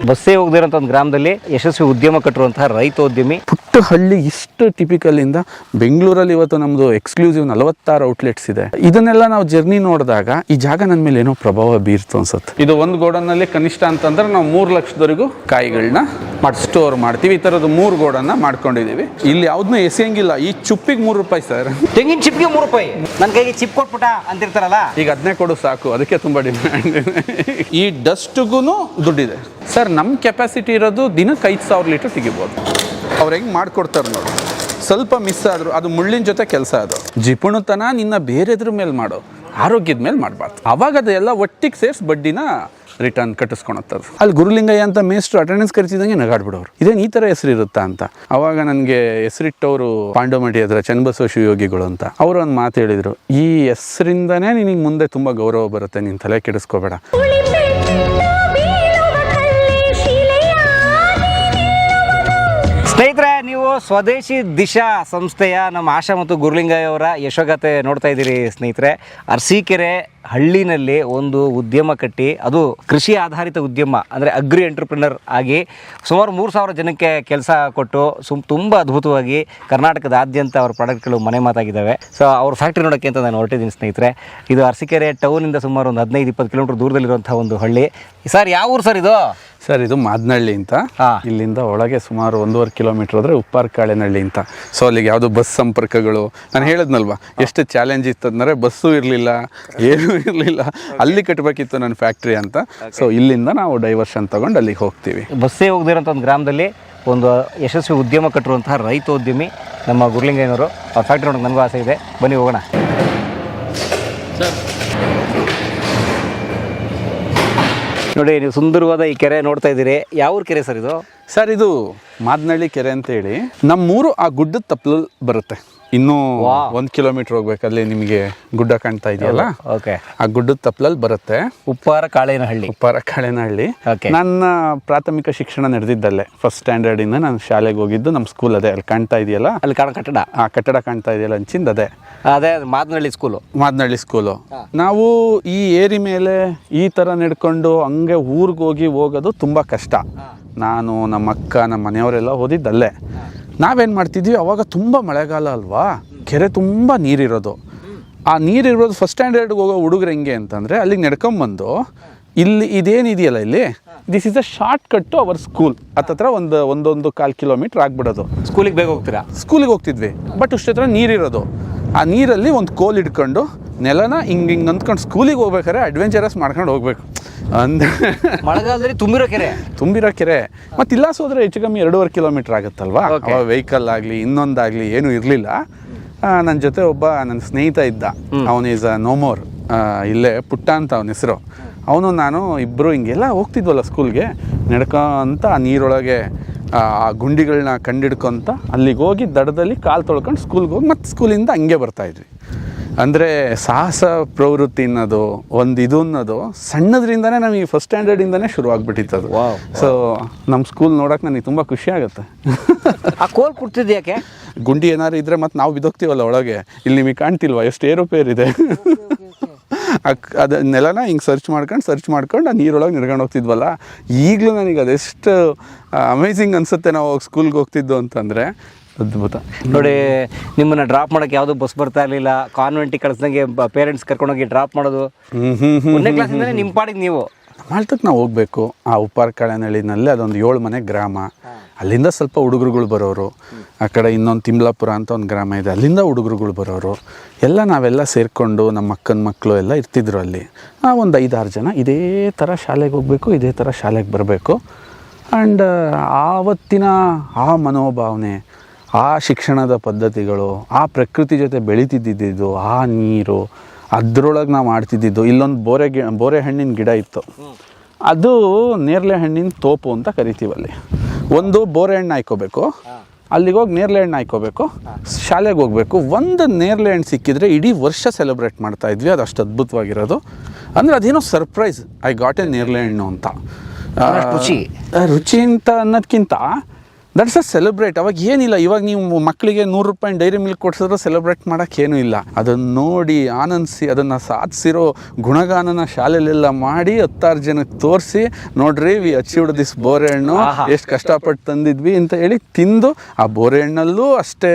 ಬಸ್ಸೇ ಹೋಗದಿರೋಂಥ ಒಂದು ಗ್ರಾಮದಲ್ಲಿ ಯಶಸ್ವಿ ಉದ್ಯಮ ಕಟ್ಟಿರುವಂತಹ ರೈತೋದ್ಯಮಿ. ಪುಟ್ಟ ಹಳ್ಳಿ ಇಷ್ಟು ಟಿಪಿಕಲ್ ಇಂದ ಬೆಂಗಳೂರಲ್ಲಿ ಇವತ್ತು ನಮ್ದು ಎಕ್ಸ್ಕ್ಲೂಸಿವ್ 46 ಔಟ್ಲೆಟ್ಸ್ ಇದೆ. ಇದನ್ನೆಲ್ಲ ನಾವು ಜರ್ನಿ ನೋಡಿದಾಗ ಈ ಜಾಗ ನನ್ನ ಮೇಲೆ ಏನೋ ಪ್ರಭಾವ ಬೀರ್ತು ಅನ್ಸುತ್ತೆ. ಇದು ಒಂದು ಗೋಡನ್ನಲ್ಲಿ ಕನಿಷ್ಠ ಅಂತಂದ್ರೆ ನಾವು 3 ಲಕ್ಷದವರೆಗೂ ಕಾಯಿಗಳನ್ನ ಸ್ಟೋರ್ ಮಾಡ್ತೀವಿ. ಈ ತರದ್ದು 3 ಗೋಡನ್ನ ಮಾಡ್ಕೊಂಡಿದೀವಿ. ಇಲ್ಲಿ ಯಾವ್ದನ್ನೂ ಎಸೆಯಂಗಿಲ್ಲ. ಈ ಚುಪ್ಪಿಗೆ ₹3 ಸರ್. ತೆಂಗಿನ ಚಿಪ್ಪಿಗೆ ₹3. ನನ್ನ ಕೈಗೆ ಚಿಪ್ ಕೊಟ್ಬಿಟ್ಟ ಅಂತಿರ್ತಾರಲ್ಲ, ಈಗ ಅದನ್ನೇ ಕೊಡು ಸಾಕು, ಅದಕ್ಕೆ ತುಂಬಾ ಡಿಮ್ಯಾಂಡ್. ಈ ಡಸ್ಟ್ಗೂ ದುಡ್ಡಿದೆ ಸರ್. ನಮ್ಮ ಕೆಪಾಸಿಟಿ ಇರೋದು ದಿನಕ್ಕೆ 5,000 ಲೀಟರ್ ತೆಗಿಬೋದು. ಅವ್ರು ಹೆಂಗೆ ಮಾಡ್ಕೊಡ್ತಾರೆ ನೋಡಿ. ಸ್ವಲ್ಪ ಮಿಸ್ ಆದ್ರು ಅದು ಮುಳ್ಳಿನ ಜೊತೆ ಕೆಲಸ. ಅದು ಜಿಪುಣತನ ನಿನ್ನ ಬೇರೆದ್ರ ಮೇಲೆ ಮಾಡೋ, ಆರೋಗ್ಯದ ಮೇಲೆ ಮಾಡಬಾರ್ದು. ಅವಾಗ ಅದೆಲ್ಲ ಒಟ್ಟಿಗೆ ಸೇರಿಸಿ ಬಡ್ಡಿನ ರಿಟರ್ನ್ ಕಟ್ಟಿಸ್ಕೊಳತ್ತದು. ಅಲ್ಲಿ ಗುರುಲಿಂಗಯ್ಯ ಅಂತ ಮೇಸ್ಟ್ರು ಅಟೆಂಡೆನ್ಸ್ ಕರಿತಿದ್ದಂಗೆ ನಗಾಡ್ಬಿಡೋರು, ಇದೇನು ಈ ಥರ ಹೆಸರು ಇರುತ್ತಾ ಅಂತ. ಅವಾಗ ನನಗೆ ಹೆಸರಿಟ್ಟವರು ಪಾಂಡವಮಠಿ ಹತ್ರ ಚನ್ನಬಸವ ಶಿವಯೋಗಿಗಳು ಅಂತ. ಅವರು ಒಂದು ಮಾತು ಹೇಳಿದರು, ಈ ಹೆಸರಿಂದನೇ ನಿನಗೆ ಮುಂದೆ ತುಂಬ ಗೌರವ ಬರುತ್ತೆ, ನೀನು ತಲೆ ಕೆಡಿಸ್ಕೋಬೇಡ. ಸ್ನೇಹಿತರೆ, ನೀವು ಸ್ವದೇಶಿ ದಿಶಾ ಸಂಸ್ಥೆಯ ನಮ್ಮ ಆಶಾ ಮತ್ತು ಗುರುಲಿಂಗಯ್ಯ ಅವರ ಯಶೋಗಾಥೆ ನೋಡ್ತಾ ಇದ್ದೀರಿ. ಸ್ನೇಹಿತರೆ, ಅರಸೀಕೆರೆ ಹಳ್ಳಿನಲ್ಲಿ ಒಂದು ಉದ್ಯಮ ಕಟ್ಟಿ, ಅದು ಕೃಷಿ ಆಧಾರಿತ ಉದ್ಯಮ ಅಂದರೆ ಅಗ್ರಿ ಎಂಟ್ರಪ್ರಿನರ್ ಆಗಿ ಸುಮಾರು 3,000 ಜನಕ್ಕೆ ಕೆಲಸ ಕೊಟ್ಟು ತುಂಬ ಅದ್ಭುತವಾಗಿ ಕರ್ನಾಟಕದಾದ್ಯಂತ ಅವ್ರ ಪ್ರಾಡಕ್ಟ್ಗಳು ಮನೆ ಮಾತಾಗಿದ್ದಾವೆ. ಸೊ ಅವ್ರ ಫ್ಯಾಕ್ಟ್ರಿ ನೋಡೋಕ್ಕೆ ಅಂತ ನಾನು ಹೊರಟಿದ್ದೀನಿ ಸ್ನೇಹಿತರೆ. ಇದು ಅರಸೀಕೆರೆ ಟೌನಿಂದ ಸುಮಾರು ಒಂದು 15-20 ಕಿಲೋಮೀಟರ್ ದೂರದಲ್ಲಿರುವಂಥ ಒಂದು ಹಳ್ಳಿ. ಸರ್, ಯಾವ ಊರು ಸರ್ ಇದು? ಸರ್, ಇದು ಮಾದನಹಳ್ಳಿ ಅಂತ. ಇಲ್ಲಿಂದ ಒಳಗೆ ಸುಮಾರು 1.5 ಕಿಲೋಮೀಟರ್ ಹೋದ್ರೆ ಉಪ್ಪಾರಕಾಳೆನಹಳ್ಳಿ ಅಂತ. ಸೊ ಅಲ್ಲಿಗೆ ಯಾವುದು ಬಸ್ ಸಂಪರ್ಕಗಳು, ನಾನು ಹೇಳಿದ್ನಲ್ವಾ ಎಷ್ಟು ಚಾಲೆಂಜ್ ಇತ್ತು ಅಂದರೆ, ಬಸ್ಸು ಇರಲಿಲ್ಲ, ಏನೂ ಇರಲಿಲ್ಲ. ಅಲ್ಲಿ ಕಟ್ಟಬೇಕಿತ್ತು ನನ್ನ ಫ್ಯಾಕ್ಟ್ರಿ ಅಂತ. ಸೊ ಇಲ್ಲಿಂದ ನಾವು ಡೈವರ್ಷನ್ ತಗೊಂಡು ಅಲ್ಲಿಗೆ ಹೋಗ್ತೀವಿ. ಬಸ್ಸೇ ಹೋಗದಿರೋಂಥ ಒಂದು ಗ್ರಾಮದಲ್ಲಿ ಒಂದು ಯಶಸ್ವಿ ಉದ್ಯಮ ಕಟ್ಟಿರುವಂತಹ ರೈತೋದ್ಯಮಿ ನಮ್ಮ ಗುರುಲಿಂಗಯ್ಯನವರು. ಅವ್ರ ಫ್ಯಾಕ್ಟ್ರಿ ನೋಡೋಕೆ ನನಗೂ ಆಸೆ ಇದೆ, ಬನ್ನಿ ಹೋಗೋಣ. ನೋಡಿ, ನೀವು ಸುಂದರವಾದ ಈ ಕೆರೆ ನೋಡ್ತಾ ಇದ್ದೀರಿ. ಯಾವ ಕೆರೆ ಸರ್ ಇದು? ಸರ್, ಇದು ಮಾದನಹಳ್ಳಿ ಕೆರೆ ಅಂತ ಹೇಳಿ ನಮ್ಮೂರು ಆ ಗುಡ್ಡದ ತಪ್ಪಲಲ್ಲಿ ಬರುತ್ತೆ. ಇನ್ನೂ 1 ಕಿಲೋಮೀಟರ್ ಹೋಗ್ಬೇಕಲ್ಲಿ ನಿಮಗೆ ಗುಡ್ಡ ಕಾಣ್ತಾ ಇದೆಯಲ್ಲ, ಆ ಗುಡ್ಡದ ತಪ್ಪಲಲ್ಲಿ ಬರುತ್ತೆ. ಉಪ್ಪಾರಕಾಳೆನಹಳ್ಳಿ. ನನ್ನ ಪ್ರಾಥಮಿಕ ಶಿಕ್ಷಣ ನಡೆದಿದ್ದಲ್ಲೇ. ಫಸ್ಟ್ ಸ್ಟ್ಯಾಂಡರ್ಡ್ ಇಂದ ನಾನು ಶಾಲೆಗೆ ಹೋಗಿದ್ದು ನಮ್ಮ ಸ್ಕೂಲ್ ಅದೇ, ಅಲ್ಲಿ ಕಾಣ್ತಾ ಇದೆಯಲ್ಲ, ಅಲ್ಲಿ ಕಟ್ಟಡ, ಆ ಕಟ್ಟಡ ಕಾಣ್ತಾ ಇದೆಯಲ್ಲ ಅಂಚಿಂದ ಅದೇ ಮಾದನಹಳ್ಳಿ ಸ್ಕೂಲು. ನಾವು ಈ ಏರಿ ಮೇಲೆ ಈ ತರ ನಡ್ಕೊಂಡು ಹಂಗೆ ಊರಿಗೆ ಹೋಗೋದು ತುಂಬಾ ಕಷ್ಟ. ನಾನು, ನಮ್ಮ ಅಕ್ಕ, ನಮ್ಮ ಮನೆಯವರೆಲ್ಲ ಓದಿದ್ದಲ್ಲೇ. ನಾವೇನು ಮಾಡ್ತಿದ್ವಿ, ಅವಾಗ ತುಂಬ ಮಳೆಗಾಲ ಅಲ್ವಾ, ಕೆರೆ ತುಂಬ ನೀರಿರೋದು. ಆ ನೀರಿರೋದು ಫಸ್ಟ್ ಸ್ಟ್ಯಾಂಡರ್ಡ್ಗೆ ಹೋಗೋ ಹುಡುಗರು ಹೆಂಗೆ ಅಂತಂದರೆ, ಅಲ್ಲಿಗೆ ನಡ್ಕೊಂಬಂದು ಇಲ್ಲಿ ಇದೇನಿದೆಯಲ್ಲ, ಇಲ್ಲಿ this is a shortcut to our school. ಹತ್ತತ್ರ ಒಂದು 1.25 ಕಿಲೋಮೀಟ್ರ್ ಆಗ್ಬಿಡೋದು. ಸ್ಕೂಲಿಗೆ ಬೇಗ ಹೋಗ್ತೀರಾ? ಸ್ಕೂಲಿಗೆ ಹೋಗ್ತಿದ್ವಿ, ಬಟ್ ಇಷ್ಟತ್ರ ನೀರಿರೋದು. ಆ ನೀರಲ್ಲಿ ಒಂದು ಕೋಲ್ ಇಟ್ಕೊಂಡು ನೆಲನ ಹಿಂಗೆ ಅಂದ್ಕೊಂಡು ಸ್ಕೂಲಿಗೆ ಹೋಗ್ಬೇಕಾದ್ರೆ ಅಡ್ವೆಂಚರಸ್ ಮಾಡ್ಕೊಂಡು ಹೋಗ್ಬೇಕು. ಅಂದ್ರೆ ಮಳೆಗಾಲದಲ್ಲಿ ತುಂಬಿರೋ ಕೆರೆ. ಮತ್ತು ಇಲ್ಲ ಸೋದ್ರೆ ಹೆಚ್ಚು ಕಮ್ಮಿ 2.5 ಕಿಲೋಮೀಟರ್ ಆಗುತ್ತಲ್ವಾ. ವೆಹಿಕಲ್ ಆಗಲಿ ಇನ್ನೊಂದಾಗಲಿ ಏನೂ ಇರಲಿಲ್ಲ. ನನ್ನ ಜೊತೆ ಒಬ್ಬ ನನ್ನ ಸ್ನೇಹಿತ ಇದ್ದ, ಅವನು ಈಸ್ ಅ ನೋಮೋರ್. ಇಲ್ಲೇ ಪುಟ್ಟ ಅಂತ ಅವನ ಹೆಸರು. ಅವನು ನಾನು ಇಬ್ಬರು ಹಿಂಗೆಲ್ಲ ಹೋಗ್ತಿದ್ವಲ್ಲ ಸ್ಕೂಲ್ಗೆ, ನಡ್ಕೊಂತ ಆ ನೀರೊಳಗೆ ಆ ಗುಂಡಿಗಳನ್ನ ಕಂಡಿಡ್ಕೊಂತ ಅಲ್ಲಿಗೆ ಹೋಗಿ ದಡದಲ್ಲಿ ಕಾಲು ತೊಳ್ಕೊಂಡು ಸ್ಕೂಲ್ಗೆ ಹೋಗಿ ಮತ್ತೆ ಸ್ಕೂಲಿಂದ ಹಂಗೆ ಬರ್ತಾಯಿದ್ವಿ. ಅಂದರೆ ಸಾಹಸ ಪ್ರವೃತ್ತಿ ಅನ್ನೋದು ಒಂದು ಇದು ಅನ್ನೋದು ಸಣ್ಣದ್ರಿಂದನೇ ನಮಗೆ ಫಸ್ಟ್ ಸ್ಟ್ಯಾಂಡರ್ಡಿಂದನೇ ಶುರು ಆಗ್ಬಿಟ್ಟಿತ್ತು ಅದು. ಸೊ ನಮ್ಮ ಸ್ಕೂಲ್ ನೋಡೋಕೆ ನನಗೆ ತುಂಬ ಖುಷಿ ಆಗುತ್ತೆ. ಆ ಕೋಲ್ ಕೊಡ್ತಿದ್ದು ಯಾಕೆ? ಗುಂಡಿ ಏನಾದ್ರು ಇದ್ದರೆ ಮತ್ತು ನಾವು ಬಿದ್ದೋಗ್ತೀವಲ್ಲ ಒಳಗೆ. ಇಲ್ಲಿ ನಿಮಗೆ ಕಾಣ್ತಿಲ್ವಾ ಎಷ್ಟು ಏರೋಪೇರ್ ಇದೆ. ಅದು ನೆಲನ ಹಿಂಗೆ ಸರ್ಚ್ ಮಾಡ್ಕೊಂಡು ಆ ನೀರೊಳಗೆ ನಡ್ಕೊಂಡು ಹೋಗ್ತಿದ್ವಲ್ಲ. ಈಗಲೂ ನನಗೆ ಅದೆಷ್ಟು ಅಮೇಝಿಂಗ್ ಅನಿಸುತ್ತೆ ನಾವು ಸ್ಕೂಲ್ಗೆ ಹೋಗ್ತಿದ್ದು ಅಂತಂದರೆ. ಅದ್ಭುತ. ನೋಡಿ, ನಿಮ್ಮನ್ನ ಡ್ರಾಪ್ ಮಾಡೋಕ್ಕೆ ಯಾವುದೂ ಬಸ್ ಬರ್ತಾ ಇರಲಿಲ್ಲ. ಕಾನ್ವೆಂಟಿಗೆ ಕಳಿಸ್ದಂಗೆ ಪೇರೆಂಟ್ಸ್ ಕರ್ಕೊಂಡೋಗಿ ಡ್ರಾಪ್ ಮಾಡೋದು. 1ನೇ ಕ್ಲಾಸಿಂದಲೇ ನಿಮ್ಮ ಪಾಡಿಗೆ ನೀವು ಮಾಲ್ತಕ್ಕೆ ನಾವು ಹೋಗಬೇಕು. ಆ ಉಪ್ಪಾರಕಾಳೆನಹಳ್ಳಿನಲ್ಲಿ ಅದೊಂದು 7 ಮನೆ ಗ್ರಾಮ. ಅಲ್ಲಿಂದ ಸ್ವಲ್ಪ ಹುಡುಗರುಗಳು ಬರೋರು. ಆ ಕಡೆ ಇನ್ನೊಂದು ತಿಮ್ಲಾಪುರ ಅಂತ ಒಂದು ಗ್ರಾಮ ಇದೆ, ಅಲ್ಲಿಂದ ಹುಡುಗರುಗಳು ಬರೋರು. ಎಲ್ಲ ನಾವೆಲ್ಲ ಸೇರಿಕೊಂಡು ನಮ್ಮ ಅಕ್ಕನ ಮಕ್ಕಳು ಎಲ್ಲ ಇರ್ತಿದ್ರು ಅಲ್ಲಿ. ಒಂದು 5-6 ಜನ ಇದೇ ಥರ ಶಾಲೆಗೆ ಹೋಗಬೇಕು, ಇದೇ ಥರ ಶಾಲೆಗೆ ಬರಬೇಕು. ಆ್ಯಂಡ್ ಆವತ್ತಿನ ಆ ಮನೋಭಾವನೆ, ಆ ಶಿಕ್ಷಣದ ಪದ್ಧತಿಗಳು, ಆ ಪ್ರಕೃತಿ ಜೊತೆ ಬೆಳೀತಿದ್ದಿದ್ದು, ಆ ನೀರು, ಅದರೊಳಗೆ ನಾವು ಆಡ್ತಿದ್ದಿದ್ದು. ಇಲ್ಲೊಂದು ಬೋರೆ ಹಣ್ಣಿನ ಗಿಡ ಇತ್ತು. ಅದು ನೇರಳೆ ಹಣ್ಣಿನ ತೋಪು ಅಂತ ಕರಿತೀವಲ್ಲಿ. ಒಂದು ಬೋರೆ ಹಣ್ಣು ಹಾಯ್ಕೋಬೇಕು, ಅಲ್ಲಿಗೆ ಹೋಗಿ ನೇರಳೆ ಹಣ್ಣು ಹಾಯ್ಕೋಬೇಕು, ಶಾಲೆಗೆ ಹೋಗಬೇಕು. ಒಂದು ನೇರಳೆ ಹಣ್ಣು ಸಿಕ್ಕಿದ್ರೆ ಇಡೀ ವರ್ಷ ಸೆಲೆಬ್ರೇಟ್ ಮಾಡ್ತಾಯಿದ್ವಿ. ಅದು ಅಷ್ಟು ಅದ್ಭುತವಾಗಿರೋದು. ಅಂದರೆ ಅದೇನೋ ಸರ್ಪ್ರೈಸ್, ಐ ಗಾಟ್ ಎ ನೇರಳೆ ಹಣ್ಣು ಅಂತ. ರುಚಿ ಅಂತ ಅನ್ನೋದಕ್ಕಿಂತ ದಟ್ಸ್ ಅ ಸೆಲೆಬ್ರೇಟ್. ಅವಾಗ ಏನಿಲ್ಲ, ಇವಾಗ ನೀವು ಮಕ್ಕಳಿಗೆ 100 ರೂಪಾಯಿ ಡೈರಿ ಮಿಲ್ಕ್ ಕೊಡ್ಸಿದ್ರು ಸೆಲೆಬ್ರೇಟ್ ಮಾಡೋಕ್ಕೇನೂ ಇಲ್ಲ. ಅದನ್ನು ನೋಡಿ ಆನಂದಿಸಿ ಅದನ್ನು ಸಾಧಿಸಿರೋ ಗುಣಗಾನನ ಶಾಲೆಯಲ್ಲೆಲ್ಲ ಮಾಡಿ 10 ಜನಕ್ಕೆ ತೋರಿಸಿ, ನೋಡ್ರಿ ವಿ ಅಚೀವ್ಡ್ ದಿಸ್ ಬೋರೆಹಣ್ಣು, ಎಷ್ಟು ಕಷ್ಟಪಟ್ಟು ತಂದಿದ್ವಿ ಅಂತ ಹೇಳಿ ತಿಂದು, ಆ ಬೋರೆಹಣ್ಣಲ್ಲೂ ಅಷ್ಟೇ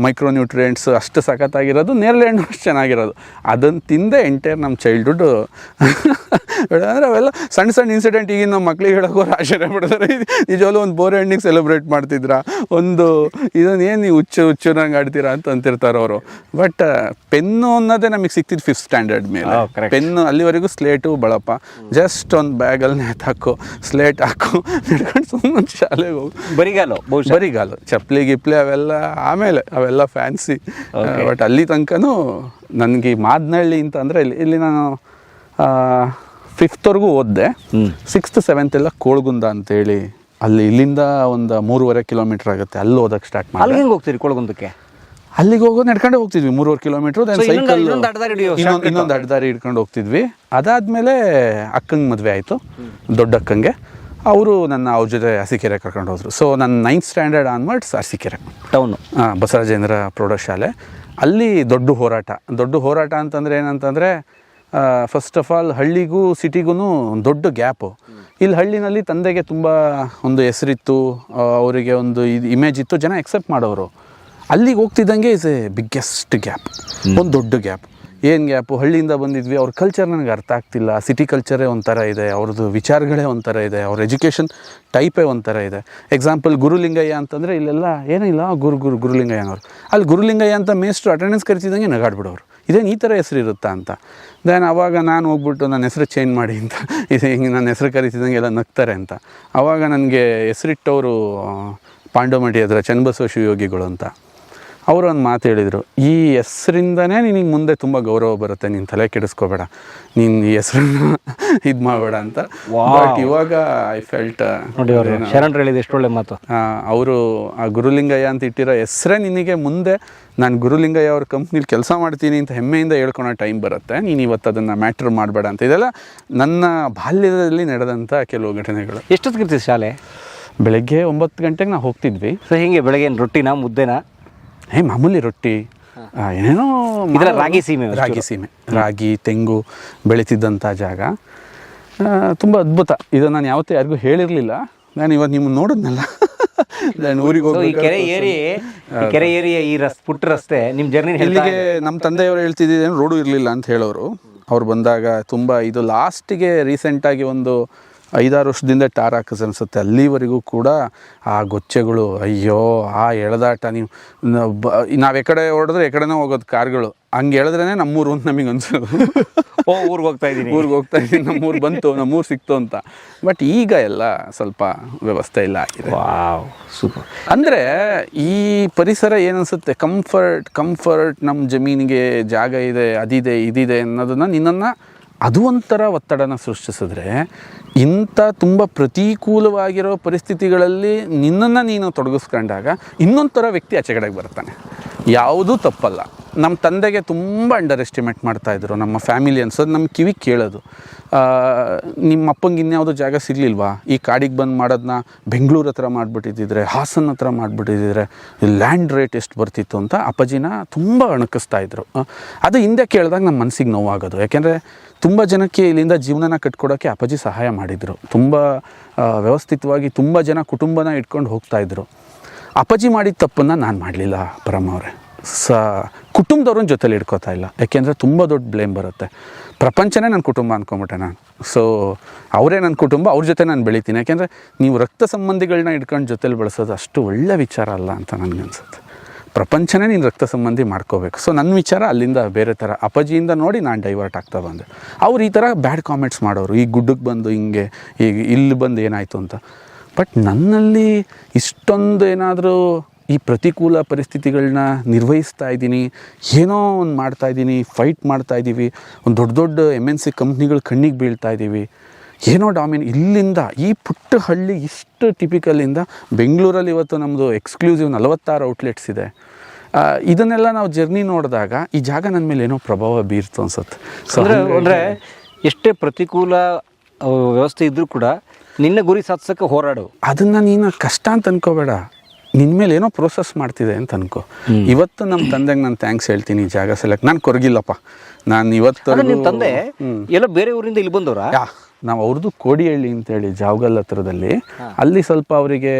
ಮೈಕ್ರೋನ್ಯೂಟ್ರಿಯೆಂಟ್ಸ್ ಅಷ್ಟು ಸಖತ್ತಾಗಿರೋದು, ನೇರಳೆ ಹಣ್ಣು ಅಷ್ಟು ಚೆನ್ನಾಗಿರೋದು. ಅದನ್ನು ತಿಂದೆ ಎಂಟೈರ್ ನಮ್ಮ ಚೈಲ್ಡ್ಹುಡ್. ಅಂದರೆ ಅವೆಲ್ಲ ಸಣ್ಣ ಸಣ್ಣ ಇನ್ಸಿಡೆಂಟ್ ಈಗಿನ ನಮ್ಮ ಮಕ್ಳಿಗೆ ಹೇಳೋಕೋರು ಆಶ್ಚರ್ಯ ಪಡ್ತಾರೆ. ನಿಜವಾಗ್ಲೂ ಒಂದು ಬೋರೆಹಣ್ಣಿಗೆ ಸೆಲೆಬ್ರೇಟ್ ಮಾಡ್ತಿದ್ರಾ, ಒಂದು ಇದನ್ನು ಏನು ನೀವು ಹುಚ್ಚು ನಂಗೆ ಆಡ್ತೀರಾ ಅಂತ ಅಂತಿರ್ತಾರೆ ಅವರು. ಬಟ್ ಪೆನ್ನು ಅನ್ನೋದೇ ನಮಗೆ ಸಿಕ್ತಿದ್ದು 5th ಸ್ಟ್ಯಾಂಡರ್ಡ್ ಮೇಲೆ. ಪೆನ್ನು ಅಲ್ಲಿವರೆಗೂ ಸ್ಲೇಟು ಬಳಪ, ಜಸ್ಟ್ ಒಂದು ಬ್ಯಾಗಲ್ಲಿ ನೇತಾಕು, ಸ್ಲೇಟ್ ಹಾಕು, ನಡ್ಕೊಂಡು ಸುಮ್ಮನೆ ಶಾಲೆಗೆ ಹೋಗಿ ಬರಿಗಾಲು ಚಪ್ಪಲಿ ಗಿಪ್ಲಿ ಅವೆಲ್ಲ ಆಮೇಲೆ, ಅವೆಲ್ಲ ಫ್ಯಾನ್ಸಿ. ಬಟ್ ಅಲ್ಲಿ ತನಕನೂ ನನಗೆ ಮಾದನಹಳ್ಳಿ ಅಂತ ಅಂದರೆ ಇಲ್ಲಿ ನಾನು 5th ಓದಿದೆ. 6th 7th ಎಲ್ಲ ಕೋಳ್ಗುಂದ ಅಂತೇಳಿ ಅಲ್ಲಿ ಇಲ್ಲಿಂದ ಒಂದು 3.5 ಕಿಲೋಮೀಟರ್ ಆಗುತ್ತೆ, ಅಲ್ಲಿ ಓದಕ್ಕೆ ಸ್ಟಾರ್ಟ್ ಮಾಡಿ. ಅಲ್ಲಿ ಹೆಂಗೆ ಹೋಗ್ತೀರಿ ಕೋಳ್ಗುಂದಕ್ಕೆ? ಅಲ್ಲಿಗೆ ಹೋಗೋದು ನಡ್ಕೊಂಡೆ ಹೋಗ್ತಿದ್ವಿ 3.5 ಕಿಲೋಮೀಟ್ರ್. ಸೈಕಲ್ ಇನ್ನೊಂದು ಅಡ್ಡದಾರಿ ಹಿಡ್ಕೊಂಡು ಹೋಗ್ತಿದ್ವಿ. ಅದಾದಮೇಲೆ ಅಕ್ಕಂಗೆ ಮದುವೆ ಆಯಿತು, ದೊಡ್ಡ ಅಕ್ಕಂಗೆ. ಅವರು ಅವ್ರ ಜೊತೆ ಅರಸೀಕೆರೆ ಕರ್ಕೊಂಡು ಹೋದರು. ಸೊ ನನ್ನ 9th standard onwards Arsikere town, Basavarajendra ಪ್ರೌಢಶಾಲೆ. ಅಲ್ಲಿ ದೊಡ್ಡ ಹೋರಾಟ ಅಂತಂದರೆ ಏನಂತಂದರೆ, ಫಸ್ಟ್ ಆಫ್ ಆಲ್ ಹಳ್ಳಿಗೂ ಸಿಟಿಗೂ ದೊಡ್ಡ ಗ್ಯಾಪು. ಇಲ್ಲಿ ಹಳ್ಳಿನಲ್ಲಿ ತಂದೆಗೆ ತುಂಬ ಒಂದು ಹೆಸರಿತ್ತು, ಅವರಿಗೆ ಒಂದು ಇಮೇಜ್ ಇತ್ತು, ಜನ ಎಕ್ಸೆಪ್ಟ್ ಮಾಡೋರು. ಅಲ್ಲಿಗೆ ಹೋಗ್ತಿದ್ದಂಗೆ ಇಸ್ ಎ ಬಿಗ್ಗೆಸ್ಟ್ ಗ್ಯಾಪ್, ಒಂದು ದೊಡ್ಡ ಗ್ಯಾಪ್. ಏನು ಗ್ಯಾಪು? ಹಳ್ಳಿಯಿಂದ ಬಂದಿದ್ವಿ, ಅವ್ರ ಕಲ್ಚರ್ ನನಗೆ ಅರ್ಥ ಆಗ್ತಿಲ್ಲ. ಸಿಟಿ ಕಲ್ಚರೇ ಒಂಥರ ಇದೆ, ಅವ್ರದ್ದು ವಿಚಾರಗಳೇ ಒಂಥರ ಇದೆ, ಅವ್ರ ಎಜುಕೇಷನ್ ಟೈಪೇ ಒಂಥರ ಇದೆ. ಎಕ್ಸಾಂಪಲ್ ಗುರುಲಿಂಗಯ್ಯ ಅಂತಂದರೆ ಇಲ್ಲೆಲ್ಲ ಏನಿಲ್ಲ, ಗುರುಲಿಂಗಯ್ಯನವರು. ಅಲ್ಲಿ ಗುರುಲಿಂಗಯ್ಯ ಅಂತ ಮೇಸ್ಟ್ರು ಅಟೆಂಡೆನ್ಸ್ ಕರಿತಿದ್ದಂಗೆ ನಗಾಡ್ಬಿಡೋರು, ಇದೇನು ಈ ಥರ ಹೆಸರು ಇರುತ್ತಾ ಅಂತ. ದೆನ್ ಆವಾಗ ನಾನು ಹೋಗ್ಬಿಟ್ಟು ನನ್ನ ಹೆಸರು ಚೇಂಜ್ ಮಾಡಿ ಅಂತ, ಇದು ಹಿಂಗೆ ನನ್ನ ಹೆಸರು ಕರಿತಿದ್ದಂಗೆ ಎಲ್ಲ ನಗ್ತಾರೆ ಅಂತ. ಆವಾಗ ನನಗೆ ಹೆಸರಿಟ್ಟವರು ಪಾಂಡವಮಠಿ ಹತ್ರ ಚನ್ನಬಸವ ಶಿವಯೋಗಿಗಳು ಅಂತ. ಅವರು ಒಂದು ಮಾತು ಹೇಳಿದರು, ಈ ಹೆಸರಿಂದನೇ ನಿನಗೆ ಮುಂದೆ ತುಂಬ ಗೌರವ ಬರುತ್ತೆ, ನೀನು ತಲೆ ಕೆಡಿಸ್ಕೋಬೇಡ, ನೀನು ಈ ಹೆಸರನ್ನ ಇದು ಮಾಡಬೇಡ ಅಂತ. ಬಟ್ ಇವಾಗ ಐ ಫೆಲ್ಟ್ ನೋಡಿ, ಅವರು ಶರಣರು ಹೇಳಿದ ಎಷ್ಟು ಒಳ್ಳೆ ಮಾತು. ಅವರು ಆ ಗುರುಲಿಂಗಯ್ಯ ಅಂತ ಇಟ್ಟಿರೋ ಹೆಸರೇ ನಿನಗೆ ಮುಂದೆ ನಾನು ಗುರುಲಿಂಗಯ್ಯ ಅವ್ರ ಕಂಪ್ನಿಲಿ ಕೆಲಸ ಮಾಡ್ತೀನಿ ಅಂತ ಹೆಮ್ಮೆಯಿಂದ ಹೇಳ್ಕೊಳೋ ಟೈಮ್ ಬರುತ್ತೆ, ನೀನು ಇವತ್ತು ಅದನ್ನು ಮ್ಯಾಟ್ರ್ ಮಾಡಬೇಡ ಅಂತ. ಇದೆಲ್ಲ ನನ್ನ ಬಾಲ್ಯದಲ್ಲಿ ನಡೆದಂಥ ಕೆಲವು ಘಟನೆಗಳು. ಎಷ್ಟೊತ್ತಿಗಿರ್ತೀವಿ ಶಾಲೆ? ಬೆಳಗ್ಗೆ 9 ಗಂಟೆಗೆ ನಾವು ಹೋಗ್ತಿದ್ವಿ. ಸೊ ಹೀಗೆ ಬೆಳಗ್ಗೆ ರೊಟ್ಟಿನ ಮುದ್ದೆನಾ? ಮಾಮೂಲಿ ರೊಟ್ಟಿ, ಏನೇನೋ ರಾಗಿ ಸೀಮೆ, ರಾಗಿ ತೆಂಗು ಬೆಳೀತಿದ್ದಂಥ ಜಾಗ. ತುಂಬ ಅದ್ಭುತ. ಇದು ನಾನು ಯಾವತ್ತೂ ಯಾರಿಗೂ ಹೇಳಿರಲಿಲ್ಲ. ನಾನು ಇವತ್ತು ನಿಮ್ಮನ್ನು ನೋಡಿದ್ನಲ್ಲ, ನಾನು ಊರಿಗೆ ಹೋಗಿ ಕೆರೆ ಏರಿಯ ಈ ಪುಟ್ಟ ರಸ್ತೆ ನಿಮ್ಮ ಜರ್ನಿ. ಇಲ್ಲಿಗೆ ನಮ್ಮ ತಂದೆಯವರು ಹೇಳ್ತಿದ್ದೇನು ರೋಡು ಇರಲಿಲ್ಲ ಅಂತ ಹೇಳೋರು. ಅವ್ರು ಬಂದಾಗ ತುಂಬ ಇದು ಲಾಸ್ಟಿಗೆ ರೀಸೆಂಟಾಗಿ ಒಂದು 5-6 ವರ್ಷದಿಂದ ಟಾರ್ ಹಾಕಿಸ್ ಅನಿಸುತ್ತೆ. ಅಲ್ಲಿವರೆಗೂ ಕೂಡ ಆ ಗೊಚ್ಚೆಗಳು, ಅಯ್ಯೋ ಆ ಎಳೆದಾಟ. ನಾವು ಎಕಡೆ ಹೊಡೆದ್ರೆ ಎಕಡೆನೇ ಹೋಗೋದು ಕಾರ್ಗಳು. ಹಂಗೆ ಹೇಳಿದ್ರೇ ನಮ್ಮೂರು ಅಂತ ನಮಗೆ ಅನ್ಸೋದು. ಊರಿಗೆ ಹೋಗ್ತಾ ಇದ್ದೀನಿ, ನಮ್ಮೂರು ಬಂತು, ನಮ್ಮೂರು ಸಿಕ್ತು ಅಂತ. ಬಟ್ ಈಗ ಎಲ್ಲ ಸ್ವಲ್ಪ ವ್ಯವಸ್ಥೆ ಇಲ್ಲ ಆಗಿದೆ. ಸೂಪರ್. ಅಂದರೆ ಈ ಪರಿಸರ ಏನನ್ಸುತ್ತೆ, ಕಂಫರ್ಟ್ ನಮ್ಮ ಜಮೀನಿಗೆ ಜಾಗ ಇದೆ, ಅದಿದೆ ಇದಿದೆ ಅನ್ನೋದನ್ನು ನಿನ್ನನ್ನು ಅದು ಒಂಥರ ಒತ್ತಡನ ಸೃಷ್ಟಿಸಿದ್ರೆ, ಇಂಥ ತುಂಬ ಪ್ರತಿಕೂಲವಾಗಿರೋ ಪರಿಸ್ಥಿತಿಗಳಲ್ಲಿ ನಿನ್ನನ್ನು ನೀನು ತೊಡಗಿಸ್ಕೊಂಡಾಗ ಇನ್ನೊಂಥರ ವ್ಯಕ್ತಿ ಆಚೆ ಕಡೆಗೆ ಬರ್ತಾನೆ. ಯಾವುದೂ ತಪ್ಪಲ್ಲ. ನಮ್ಮ ತಂದೆಗೆ ತುಂಬ ಅಂಡರ್ ಎಸ್ಟಿಮೇಟ್ ಮಾಡ್ತಾಯಿದ್ರು ನಮ್ಮ ಫ್ಯಾಮಿಲಿ ಅನ್ಸೋದು. ನಮ್ಮ ಕಿವಿ ಕೇಳೋದು, ನಿಮ್ಮ ಅಪ್ಪಂಗೆ ಇನ್ಯಾವುದೋ ಜಾಗ ಸಿಗಲಿಲ್ವಾ, ಈ ಕಾಡಿಗೆ ಬಂದು ಮಾಡೋದನ್ನ ಬೆಂಗಳೂರು ಹತ್ರ ಮಾಡಿಬಿಟ್ಟಿದ್ದಿದ್ರೆ, ಹಾಸನ ಹತ್ರ ಮಾಡಿಬಿಟ್ಟಿದ್ದಿದ್ರೆ ಲ್ಯಾಂಡ್ ರೇಟ್ ಎಷ್ಟು ಬರ್ತಿತ್ತು ಅಂತ ಅಪ್ಪಾಜಿನ ತುಂಬ ಅಣಕಿಸ್ತಾಯಿದ್ರು. ಅದು ಹಿಂದೆ ಕೇಳಿದಾಗ ನಮ್ಮ ಮನಸ್ಸಿಗೆ ನೋವಾಗೋದು. ಯಾಕೆಂದರೆ ತುಂಬ ಜನಕ್ಕೆ ಇಲ್ಲಿಂದ ಜೀವನನ ಕಟ್ಕೊಡೋಕ್ಕೆ ಅಪ್ಪಾಜಿ ಸಹಾಯ ಮಾಡಿದರು. ತುಂಬ ವ್ಯವಸ್ಥಿತವಾಗಿ ತುಂಬ ಜನ ಕುಟುಂಬನ ಇಟ್ಕೊಂಡು ಹೋಗ್ತಾಯಿದ್ರು. ಅಪ್ಪಾಜಿ ಮಾಡಿದ ತಪ್ಪನ್ನು ನಾನು ಮಾಡಲಿಲ್ಲ ಪರಮ ಅವರೇ. ಕುಟುಂಬದವ್ರನ್ನ ಜೊತೆಲಿ ಇಟ್ಕೋತಾ ಇಲ್ಲ. ಯಾಕೆಂದರೆ ತುಂಬ ದೊಡ್ಡ ಬ್ಲೇಮ್ ಬರುತ್ತೆ. ಪ್ರಪಂಚನೇ ನನ್ನ ಕುಟುಂಬ ಅಂದ್ಕೊಂಬಿಟ್ಟೆ ನಾನು. ಸೊ ಅವರೇ ನನ್ನ ಕುಟುಂಬ, ಅವ್ರ ಜೊತೆ ನಾನು ಬೆಳಿತೀನಿ. ಯಾಕೆಂದರೆ ನೀವು ರಕ್ತ ಸಂಬಂಧಿಗಳನ್ನ ಇಟ್ಕೊಂಡು ಜೊತೆಲಿ ಬೆಳೆಸೋದು ಅಷ್ಟು ಒಳ್ಳೆ ವಿಚಾರ ಅಲ್ಲ ಅಂತ ನನಗನ್ಸುತ್ತೆ. ಪ್ರಪಂಚನೇ ನೀನು ರಕ್ತ ಸಂಬಂಧಿ ಮಾಡ್ಕೋಬೇಕು. ಸೊ ನನ್ನ ವಿಚಾರ ಅಲ್ಲಿಂದ ಬೇರೆ ಥರ. ಅಪ್ಪಾಜಿಯಿಂದ ನೋಡಿ ನಾನು ಡೈವರ್ಟ್ ಆಗ್ತಾ ಬಂದೆ. ಅವ್ರು ಈ ಥರ ಬ್ಯಾಡ್ ಕಾಮೆಂಟ್ಸ್ ಮಾಡೋರು, ಈ ಗುಡ್ಡಕ್ಕೆ ಬಂದು ಹಿಂಗೆ, ಈಗ ಇಲ್ಲಿ ಬಂದು ಏನಾಯಿತು ಅಂತ. ಬಟ್ ನನ್ನಲ್ಲಿ ಇಷ್ಟೊಂದು ಏನಾದರೂ ಈ ಪ್ರತಿಕೂಲ ಪರಿಸ್ಥಿತಿಗಳನ್ನ ನಿರ್ವಹಿಸ್ತಾ ಇದ್ದೀನಿ, ಏನೋ ಒಂದು ಮಾಡ್ತಾಯಿದ್ದೀನಿ, ಫೈಟ್ ಮಾಡ್ತಾಯಿದ್ದೀವಿ, ಒಂದು ದೊಡ್ಡ MNC ಕಂಪ್ನಿಗಳು ಕಣ್ಣಿಗೆ ಬೀಳ್ತಾ ಇದ್ದೀವಿ, ಏನೋ ಇಲ್ಲಿಂದ ಈ ಪುಟ್ಟ ಹಳ್ಳಿ ಇಷ್ಟು ಟಿಪಿಕಲಿಂದ ಬೆಂಗಳೂರಲ್ಲಿ ಇವತ್ತು ನಮ್ಮದು ಎಕ್ಸ್ಕ್ಲೂಸಿವ್ 46 ಔಟ್ಲೆಟ್ಸ್ ಇದೆ. ಇದನ್ನೆಲ್ಲ ನಾವು ಜರ್ನಿ ನೋಡಿದಾಗ ಈ ಜಾಗ ನನ್ನ ಮೇಲೆ ಏನೋ ಪ್ರಭಾವ ಬೀರ್ತು ಅನ್ಸುತ್ತೆ. ಅಂದರೆ ಎಷ್ಟೇ ಪ್ರತಿಕೂಲ ವ್ಯವಸ್ಥೆ ಇದ್ರೂ ಕೂಡ ನಿನ್ನ ಗುರಿ ಸಾಧಿಸೋಕ್ಕೆ ಹೋರಾಡು. ಅದನ್ನು ನೀನು ಕಷ್ಟ ಅಂತ ಅನ್ಕೋಬೇಡ, ನಿನ್ನ ಮೇಲೆ ಏನೋ ಪ್ರೋಸೆಸ್ ಮಾಡ್ತಿದೆ ಅಂತ ಅನ್ಕೋ. ಇವತ್ತು ನಮ್ಮ ತಂದೆಗೆ ನಾನು ಥ್ಯಾಂಕ್ಸ್ ಹೇಳ್ತೀನಿ. ಈ ಜಾಗ ಸೆಲೆಕ್ಟ್ ನಾನು ಕೊರಗಿಲ್ಲಪ್ಪ. ನಾನು ಇವತ್ತು ನಿಮ್ಮ ತಂದೆ ಎಲ್ಲ ಬೇರೆ ಊರಿಂದ ಇಲ್ಲಿ ಬಂದವರಾ? ನಾವು ಅವ್ರದ್ದು ಕೋಡಿಹಳ್ಳಿ ಅಂತೇಳಿ ಜಾವಗಲ್ ಹತ್ರದಲ್ಲಿ, ಅಲ್ಲಿ ಸ್ವಲ್ಪ ಅವರಿಗೆ